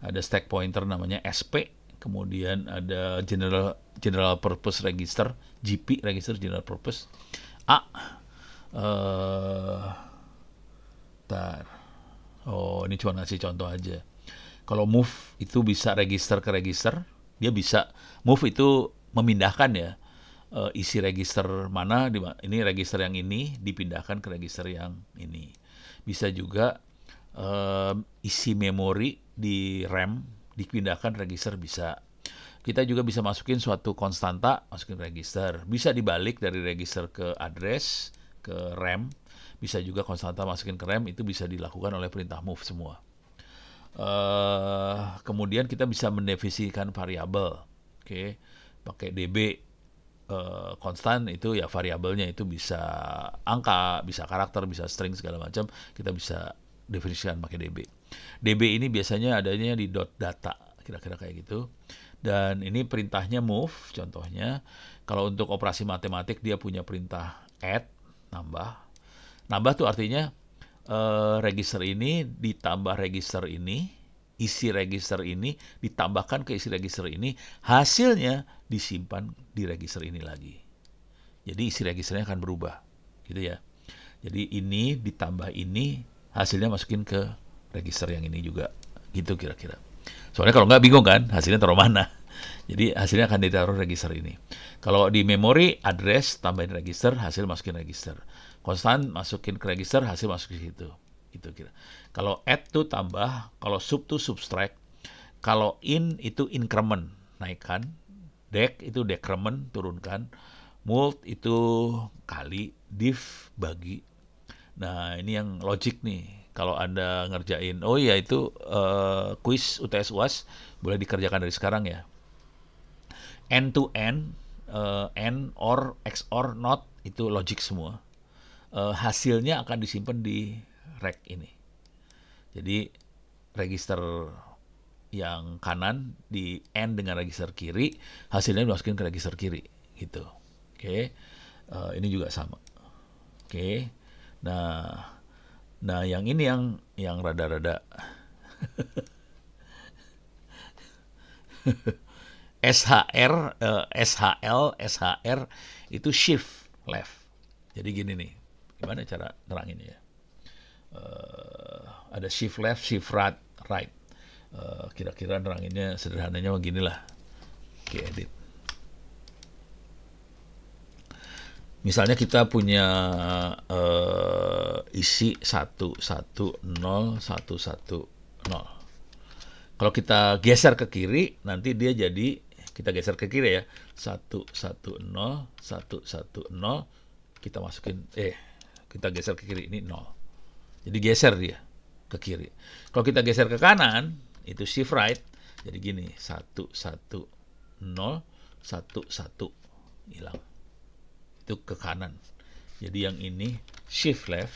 Ada stack pointer namanya SP. kemudian ada General Purpose Register, GP Register General Purpose. A, eh, tar. Oh, ini cuma ngasih contoh aja. Kalau move itu bisa register ke register, dia bisa move itu memindahkan ya, isi register mana, ini register yang ini dipindahkan ke register yang ini. Bisa juga isi memori di RAM dipindahkan register bisa. Kita juga bisa masukin suatu konstanta, masukin register. Bisa dibalik dari register ke address, ke RAM. Bisa juga konstanta masukin ke RAM, itu bisa dilakukan oleh perintah move semua. Kemudian kita bisa mendefinisikan variabel. Oke, pakai DB konstan itu ya variabelnya itu bisa angka, bisa karakter, bisa string segala macam. Kita bisa definisikan pakai DB. DB ini biasanya adanya di .data, kira-kira kayak gitu. Dan ini perintahnya move, contohnya. Kalau untuk operasi matematik dia punya perintah add, nambah. Nambah tuh artinya register ini ditambah register ini, isi register ini ditambahkan ke isi register ini, hasilnya disimpan di register ini lagi. Jadi isi registernya akan berubah, gitu ya. Jadi ini ditambah ini, hasilnya masukin ke register yang ini juga, gitu kira-kira. Soalnya kalau nggak bingung kan, hasilnya taruh mana. Jadi hasilnya akan ditaruh register ini. Kalau di memori, address tambahin register, hasil masukin register. Konstan masukin ke register, hasil masuk ke situ. Gitu kira. Kalau add tuh tambah, kalau sub tuh subtract, kalau in itu increment, naikkan, dec itu decrement, turunkan, mult itu kali, div bagi. Nah ini yang logic nih. Kalau Anda ngerjain, oh ya itu kuis UTS UAS boleh dikerjakan dari sekarang ya. End to end, and, or, XOR, not, itu logic semua. Hasilnya akan disimpan di rek ini. Jadi register yang kanan di end dengan register kiri, hasilnya dimasukin ke register kiri, gitu. Oke, ini juga sama. Oke, nah yang ini yang rada-rada SHR itu shift left. Jadi gini nih, gimana cara neranginnya ya? Ada shift left, shift right. Kira-kira neranginnya sederhananya beginilah. Oke, edit. Misalnya kita punya isi 110 110. Kalau kita geser ke kiri, nanti dia jadi, kita geser ke kiri ya, 110 110, kita masukin, kita geser ke kiri, ini 0. Jadi geser dia ke kiri. Kalau kita geser ke kanan, itu shift right, jadi gini, 110 11, hilang. Itu ke kanan. Jadi yang ini shift left,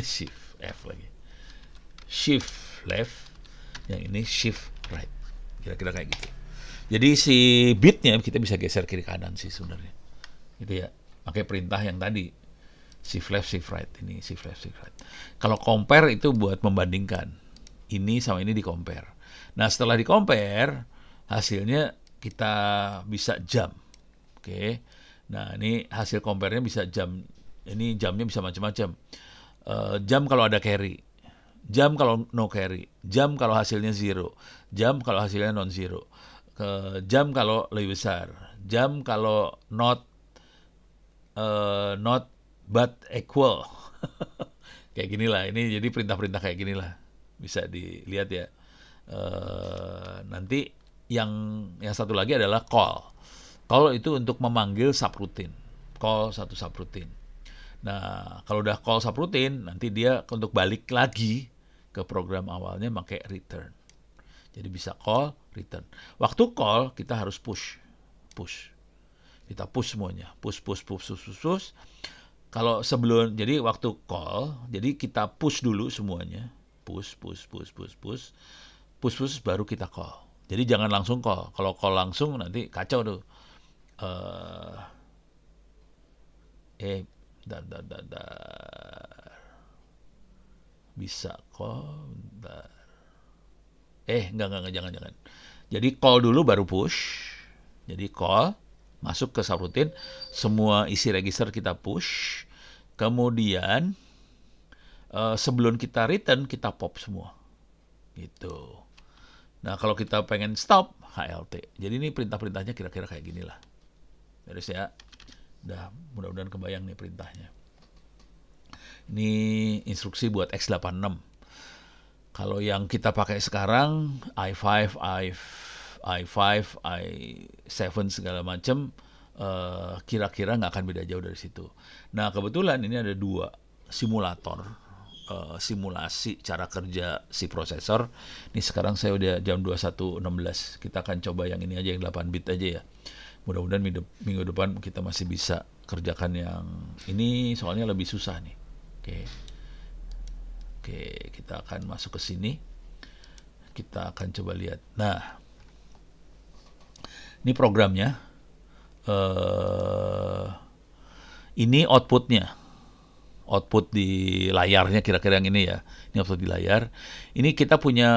shift F lagi. Shift left, yang ini shift right. Kira-kira kayak gitu. Jadi si bitnya kita bisa geser kiri kanan sih sebenarnya. Gitu ya. Pakai perintah yang tadi. Shift left, shift right. Ini shift left, shift right. Kalau compare itu buat membandingkan. Ini sama ini di compare. Nah, setelah di compare, hasilnya kita bisa jam. Oke. Nah, ini hasil compare-nya bisa jam. Ini jamnya bisa macam-macam. Jam kalau ada carry. Jam kalau no carry, jam kalau hasilnya 0, jam kalau hasilnya non-zero, jam kalau lebih besar, jam kalau not but equal. Kayak ginilah, ini jadi perintah-perintah kayak ginilah, bisa dilihat ya. Nanti yang satu lagi adalah call. Call itu untuk memanggil subroutine, call satu subroutine. Nah, kalau udah call subroutine, nanti dia untuk balik lagi ke program awalnya pakai return. Jadi bisa call, return. Waktu call kita harus push. Kita push semuanya. Push. Kalau sebelum, jadi waktu call, jadi kita push dulu semuanya. Push, baru kita call. Jadi jangan langsung call. Kalau call langsung nanti kacau tuh. Bisa kok, bentar. Enggak, jangan. Jadi call dulu baru push. Jadi call, masuk ke subroutine, semua isi register kita push. Kemudian sebelum kita return, kita pop semua. Gitu. Nah, kalau kita pengen stop, HLT. Jadi ini perintah-perintahnya kira-kira kayak gini lah. Beres ya. Udah, mudah-mudahan kebayang nih perintahnya. Ini instruksi buat X86. Kalau yang kita pakai sekarang, i5, i7 segala macam, kira-kira nggak akan beda jauh dari situ. Nah, kebetulan ini ada 2 simulator, simulasi cara kerja si prosesor. Ini sekarang saya udah jam 21.16. Kita akan coba yang ini aja, yang 8 bit aja ya. Mudah-mudahan minggu depan kita masih bisa kerjakan yang ini, soalnya lebih susah nih. Oke, kita akan masuk ke sini. Kita akan coba lihat. Nah, ini programnya. Ini outputnya. Output di layarnya kira-kira yang ini ya. Ini output di layar. Ini kita punya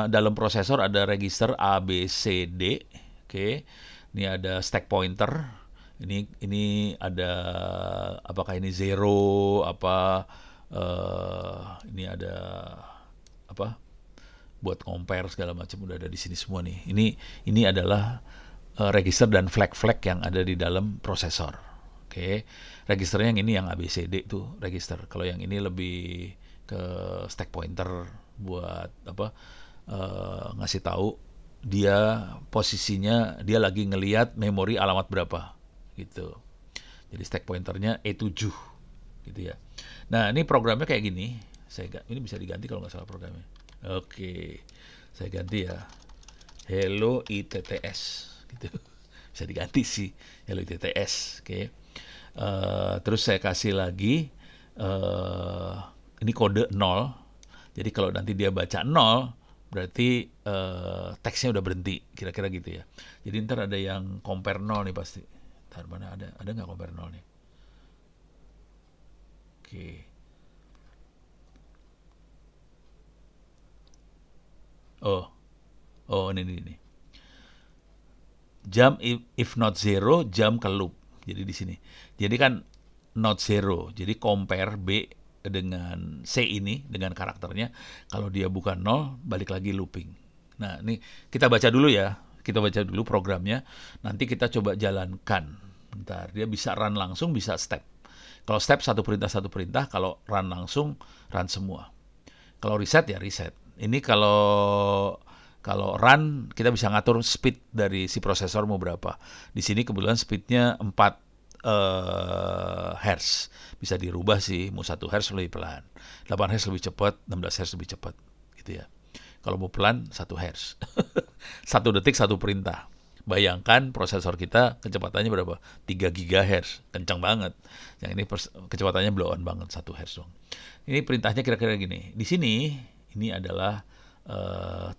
dalam prosesor ada register A, B, C, D. Oke. Ini ada stack pointer. Ini ada, apakah ini 0, apa ini ada apa buat compare segala macam, udah ada di sini semua nih. Ini adalah register dan flag-flag yang ada di dalam prosesor. Oke. Registernya yang ini, yang ABCD tuh register. Kalau yang ini lebih ke stack pointer buat apa, ngasih tahu dia posisinya, dia lagi ngelihat memori alamat berapa gitu. Jadi stack pointernya E7 gitu ya. Nah, ini programnya kayak gini. Ini bisa diganti kalau nggak salah programnya. Oke, saya ganti ya. Hello ITTS gitu. Bisa diganti sih, Hello ITTS. Oke. Terus saya kasih lagi ini kode 0. Jadi kalau nanti dia baca 0, berarti teksnya udah berhenti, kira-kira gitu ya. Jadi ntar ada yang compare 0 nih pasti. Ntar mana ada nggak compare 0 nih? Oke. Oh ini. Jump if not 0, jump ke loop. Jadi di sini. Jadi kan not 0. Jadi compare B dengan C ini, dengan karakternya. Kalau dia bukan 0, balik lagi looping. Nah, ini kita baca dulu ya. Kita baca dulu programnya. Nanti kita coba jalankan. Bentar, dia bisa run langsung, bisa step. Kalau step satu perintah, kalau run langsung, run semua. Kalau reset ya reset. Ini kalau run, kita bisa ngatur speed dari si prosesor mau berapa. Di sini kebetulan speednya 4 Hz. Bisa dirubah sih, mau 1 Hz lebih pelan, 8 Hz lebih cepat, 16 Hz lebih cepat gitu ya. Kalau mau pelan 1 Hz. 1 detik 1 perintah. Bayangkan prosesor kita kecepatannya berapa? 3 GHz. Kencang banget. Yang ini kecepatannya blow on banget, 1 Hz dong. Ini perintahnya kira-kira gini. Di sini ini adalah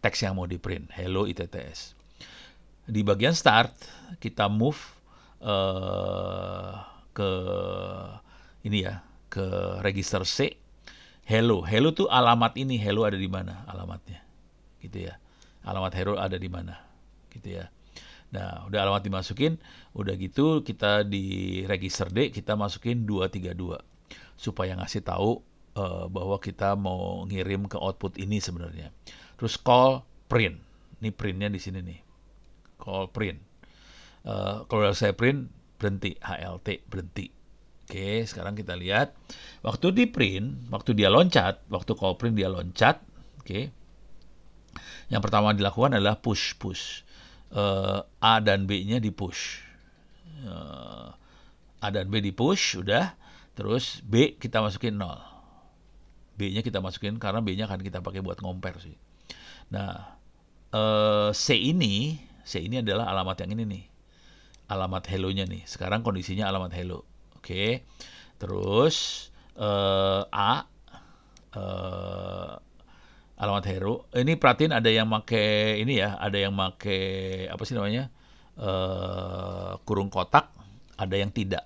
teks yang mau di print. Hello ITTS. Di bagian start kita move ke ini ya, ke register C. Hello tuh alamat ini. Hello ada di mana alamatnya? Gitu ya. Alamat hello ada di mana? Gitu ya. Nah, udah alamat dimasukin, udah gitu kita di register D kita masukin 232 supaya ngasih tahu bahwa kita mau ngirim ke output ini sebenarnya. Terus call print. Ini printnya di sini nih. Call print. Kalau saya print, berhenti. HLT, berhenti. Oke, sekarang kita lihat. Waktu di print, waktu dia loncat, waktu call print dia loncat. Oke. Yang pertama dilakukan adalah push. A dan B-nya di push. A dan B di push, udah. Terus B kita masukin 0. B-nya kita masukin karena B-nya akan kita pakai buat compare sih. Nah, C ini adalah alamat yang ini nih. Alamat hello-nya nih. Sekarang kondisinya alamat hello. Oke. Terus A alamat hero. Ini perhatiin ada yang make ini ya, ada yang make apa sih namanya? Kurung kotak, ada yang tidak.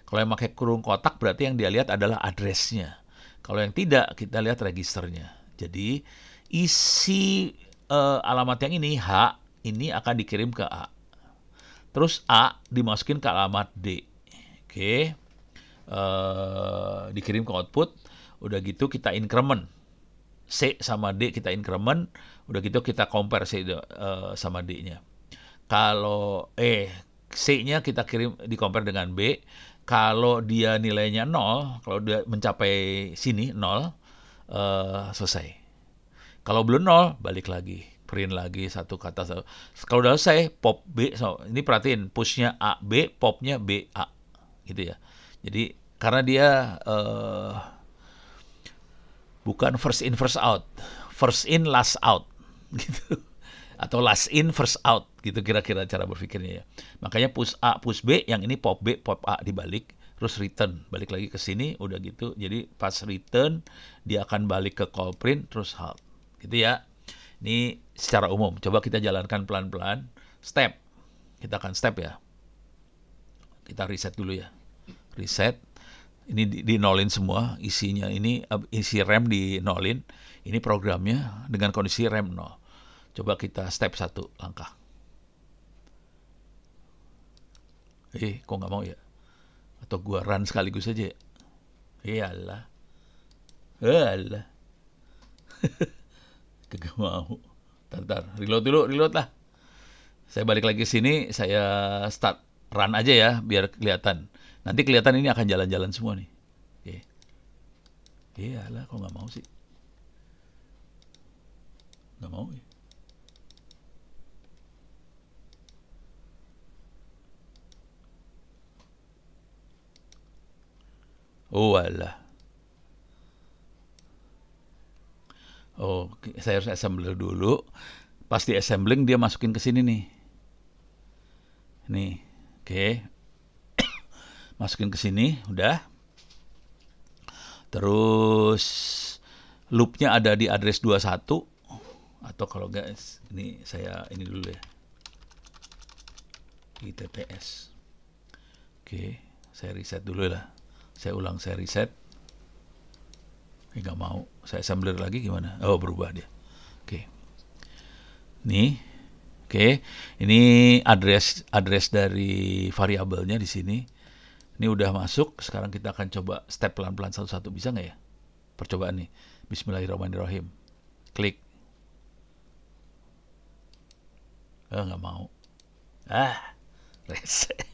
Kalau yang pakai kurung kotak berarti yang dia lihat adalah address-nya. Kalau yang tidak, kita lihat registernya. Jadi isi alamat yang ini H ini akan dikirim ke A. Terus A dimasukin ke alamat D. Oke. Dikirim ke output. Udah gitu kita increment. C sama D kita increment. Udah gitu kita compare C sama D-nya. Kalau C-nya kita kirim di compare dengan B. Kalau dia nilainya 0, kalau dia mencapai sini 0, selesai. Kalau belum 0, balik lagi. Print lagi satu kata. Kalau udah selesai, pop B. So, ini perhatiin, push-nya A, B, pop-nya B, A. Gitu ya. Jadi, karena dia bukan first in, first out. First in, last out. Gitu. Atau last in, first out. Gitu kira-kira cara berpikirnya ya. Makanya push A, push B, yang ini pop B, pop A dibalik. Terus return, balik lagi ke sini, udah gitu. Jadi pas return, dia akan balik ke call print, terus halt. Gitu ya. Ini secara umum. Coba kita jalankan pelan-pelan. Step. Kita akan step ya. Kita reset dulu ya. Reset. Ini di-nolin semua. Isinya ini, isi RAM di-nolin. Ini programnya dengan kondisi RAM 0. Coba kita step 1 langkah. Kok nggak mau ya? Atau gua run sekaligus aja ya? Iyalah. Alah. Kagak mau. Ntar. Reload lah. Saya balik lagi ke sini, saya start run aja ya, biar kelihatan. Nanti kelihatan ini akan jalan-jalan semua nih. Oke. Iyalah, kok nggak mau sih? Nggak mau ya. Oh, alah. Oh, saya harus assembler dulu. Pas di assembling dia masukin ke sini nih. Nih, oke. Masukin ke sini, udah. Terus loopnya ada di address 21. Atau kalau enggak, ini saya ini dulu ya. Di TTS. Oke, saya reset dulu lah. Saya ulang, saya reset. Nggak mau. Saya assembler lagi gimana? Oh, berubah dia. Oke. Nih. Oke. Ini address dari variabelnya di sini. Ini udah masuk. Sekarang kita akan coba step pelan-pelan satu-satu. Bisa nggak ya? Percobaan nih. Bismillahirrahmanirrahim. Klik. Nggak mau. Reset.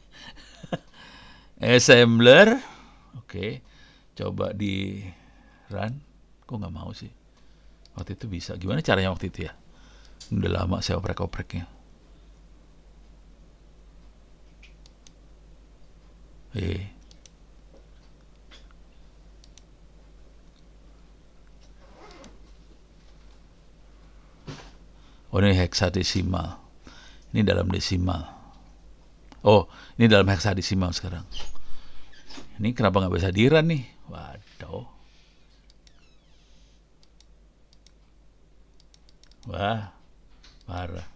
Assembler. Oke. Coba di run. Kok nggak mau sih? Waktu itu bisa. Gimana caranya waktu itu ya? Udah lama saya oprek-opreknya. Oh, ini heksadesimal. Ini dalam desimal. Oh, ini dalam heksadesimal sekarang. Ini kenapa nggak bisa di run nih? Waduh. Wah, parah.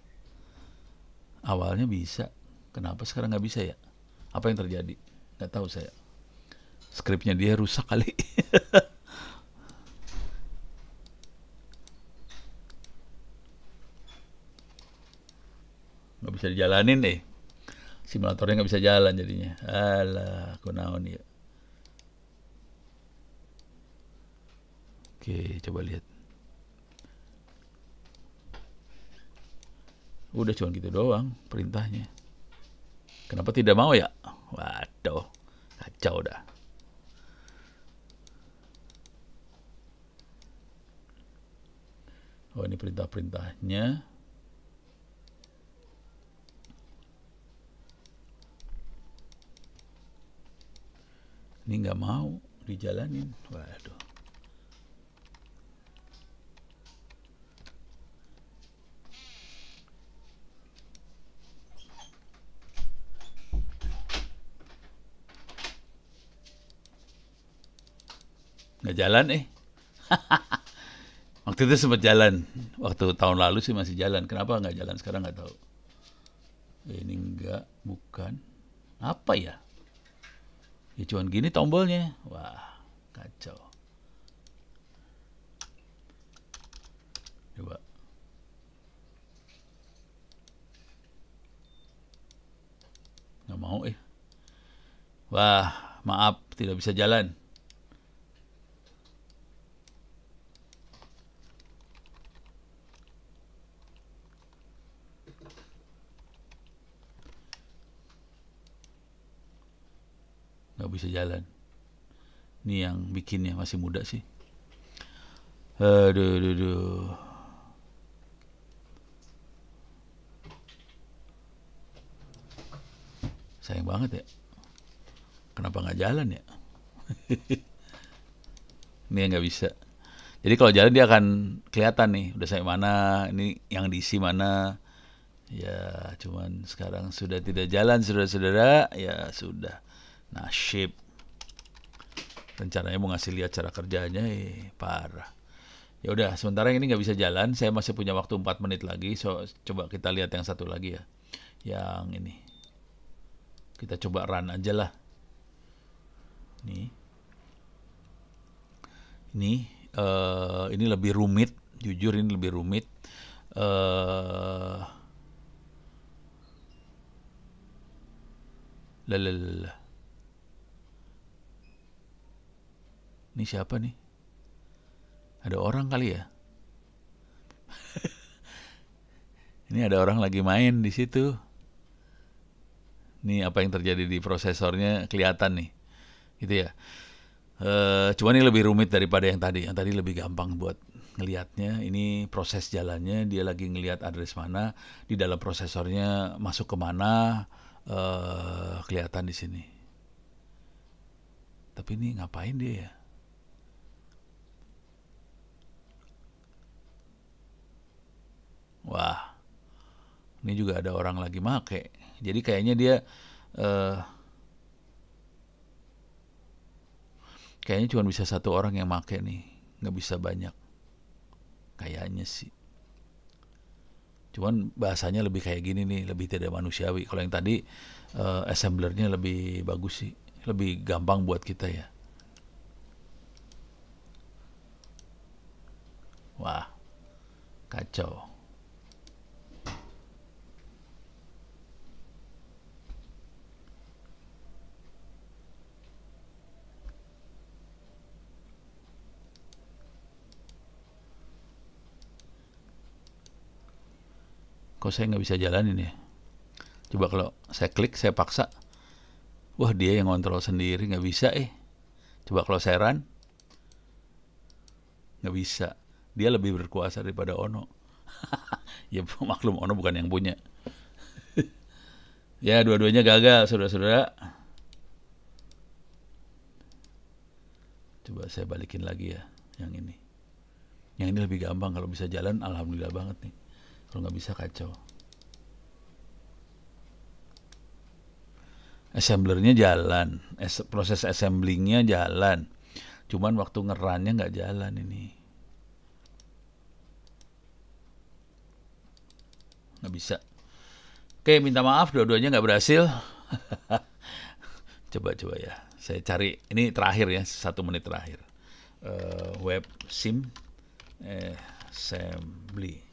Awalnya bisa. Kenapa sekarang nggak bisa ya? Apa yang terjadi? Nggak tahu saya. Skripnya dia rusak kali. Nggak bisa dijalanin deh. Simulatornya nggak bisa jalan jadinya. Alah, kunaon ya. Oke, coba lihat. Udah cuma gitu doang perintahnya. Kenapa tidak mau ya? Waduh, kacau dah. Oh, ini perintah-perintahnya. Ini nggak mau dijalanin. Waduh. Nggak jalan Waktu itu sempat jalan. Waktu tahun lalu sih masih jalan. Kenapa nggak jalan sekarang nggak tahu. Ini enggak, bukan. Apa ya? Ya cuman gini tombolnya. Wah, kacau. Coba. Wah, maaf, tidak bisa jalan. Nggak bisa jalan. Ini yang bikinnya masih muda sih. Aduh, aduh, aduh. Sayang banget ya. Kenapa nggak jalan ya? Ini yang nggak bisa. Jadi kalau jalan dia akan kelihatan nih, udah sampai mana, ini yang diisi mana. Ya, cuman sekarang sudah tidak jalan, saudara-saudara. Ya sudah, nasib. Rencananya mau ngasih lihat cara kerjanya, parah. Ya udah, sementara yang ini nggak bisa jalan, saya masih punya waktu 4 menit lagi. So, coba kita lihat yang satu lagi ya. Yang ini. Kita coba run aja lah. Nih. Ini lebih rumit, jujur ini lebih rumit. Eh Lalalala. Ini siapa nih? Ada orang kali ya? Ini ada orang lagi main di situ. Ini apa yang terjadi di prosesornya kelihatan nih, gitu ya. Cuman ini lebih rumit daripada yang tadi. Yang tadi lebih gampang buat ngelihatnya. Ini proses jalannya, dia lagi ngelihat address mana, di dalam prosesornya masuk kemana, kelihatan di sini. Tapi ini ngapain dia ya? Wah, ini juga ada orang lagi make. Jadi kayaknya dia eh, kayaknya cuma bisa satu orang yang make nih, nggak bisa banyak. Kayaknya sih. Cuman bahasanya lebih kayak gini nih, lebih tidak manusiawi. Kalau yang tadi assemblernya lebih bagus sih, lebih gampang buat kita ya. Wah, kacau. Kok saya nggak bisa jalanin ya? Coba kalau saya klik, saya paksa. Wah, dia yang ngontrol sendiri, nggak bisa Coba kalau saya run, nggak bisa. Dia lebih berkuasa daripada Ono. Ya maklum Ono bukan yang punya. Ya dua-duanya gagal, saudara-saudara. Coba saya balikin lagi ya, yang ini. Yang ini lebih gampang, kalau bisa jalan alhamdulillah banget nih. Kalau nggak bisa kacau. Assemblernya jalan, proses assemblingnya jalan. Cuman waktu ngerannya nggak jalan ini. Nggak bisa. Oke, minta maaf dua-duanya nggak berhasil. Coba-coba ya. Saya cari, ini terakhir ya, 1 menit terakhir. Web sim assembly.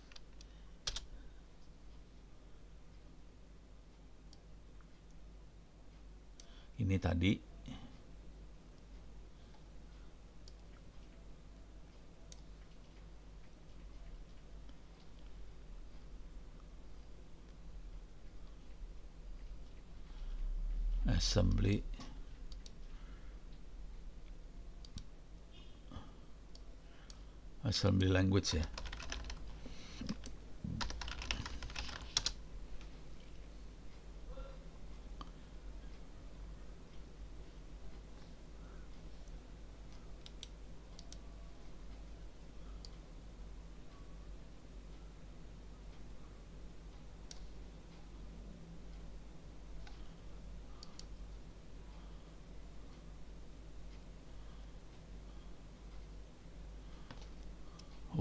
Ini tadi assembly language ya.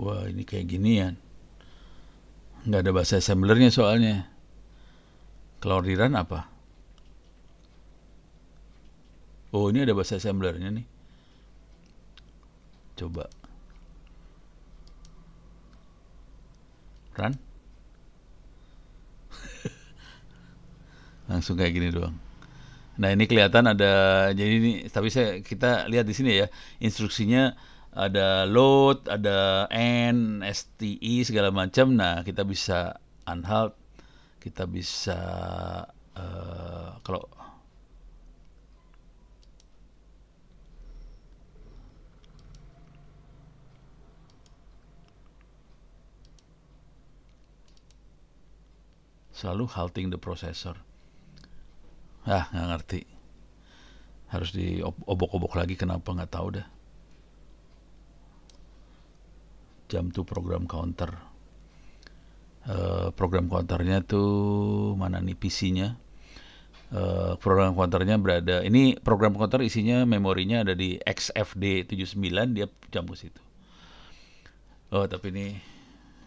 Wah, ini kayak ginian. Nggak ada bahasa assemblernya soalnya. Kalau di run apa? Oh, ini ada bahasa assemblernya nih. Coba run. Langsung kayak gini doang. Nah, ini kelihatan ada, jadi ini, tapi kita lihat di sini ya, instruksinya ada load, ada end, STI segala macam. Nah, kita bisa unhalt, kita bisa kalau selalu halting the processor. Nggak ngerti. Harus diobok-obok lagi, kenapa nggak tahu dah. Jump to program counter. Program counternya tuh mana nih PC-nya? Program counternya berada, ini program counter isinya memorinya ada di XFD 79, dia jump ke situ. Oh, tapi ini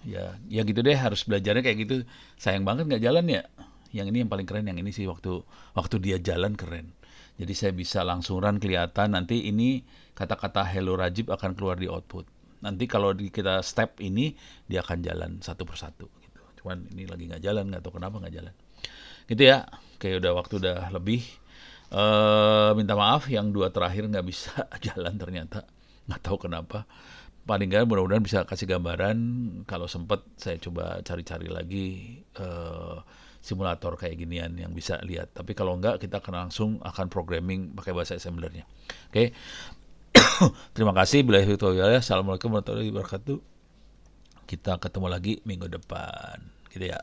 ya gitu deh, harus belajarnya kayak gitu. Sayang banget nggak jalan ya. Yang ini yang paling keren, yang ini sih waktu dia jalan keren. Jadi saya bisa langsung run, kelihatan nanti ini kata-kata Hello Rajib akan keluar di output. Nanti kalau kita step ini dia akan jalan satu persatu gitu. Cuman ini lagi nggak jalan, nggak tahu kenapa nggak jalan. Gitu ya. Kayak waktu udah lebih. Minta maaf yang dua terakhir nggak bisa jalan ternyata. Nggak tahu kenapa. Paling nggak mudah-mudahan bisa kasih gambaran. Kalau sempat saya coba cari-cari lagi simulator kayak ginian yang bisa lihat. Tapi kalau enggak, kita akan langsung programming pakai bahasa assemblernya. Oke. Terima kasih. Assalamualaikum warahmatullahi wabarakatuh. Kita ketemu lagi minggu depan. Gitu ya.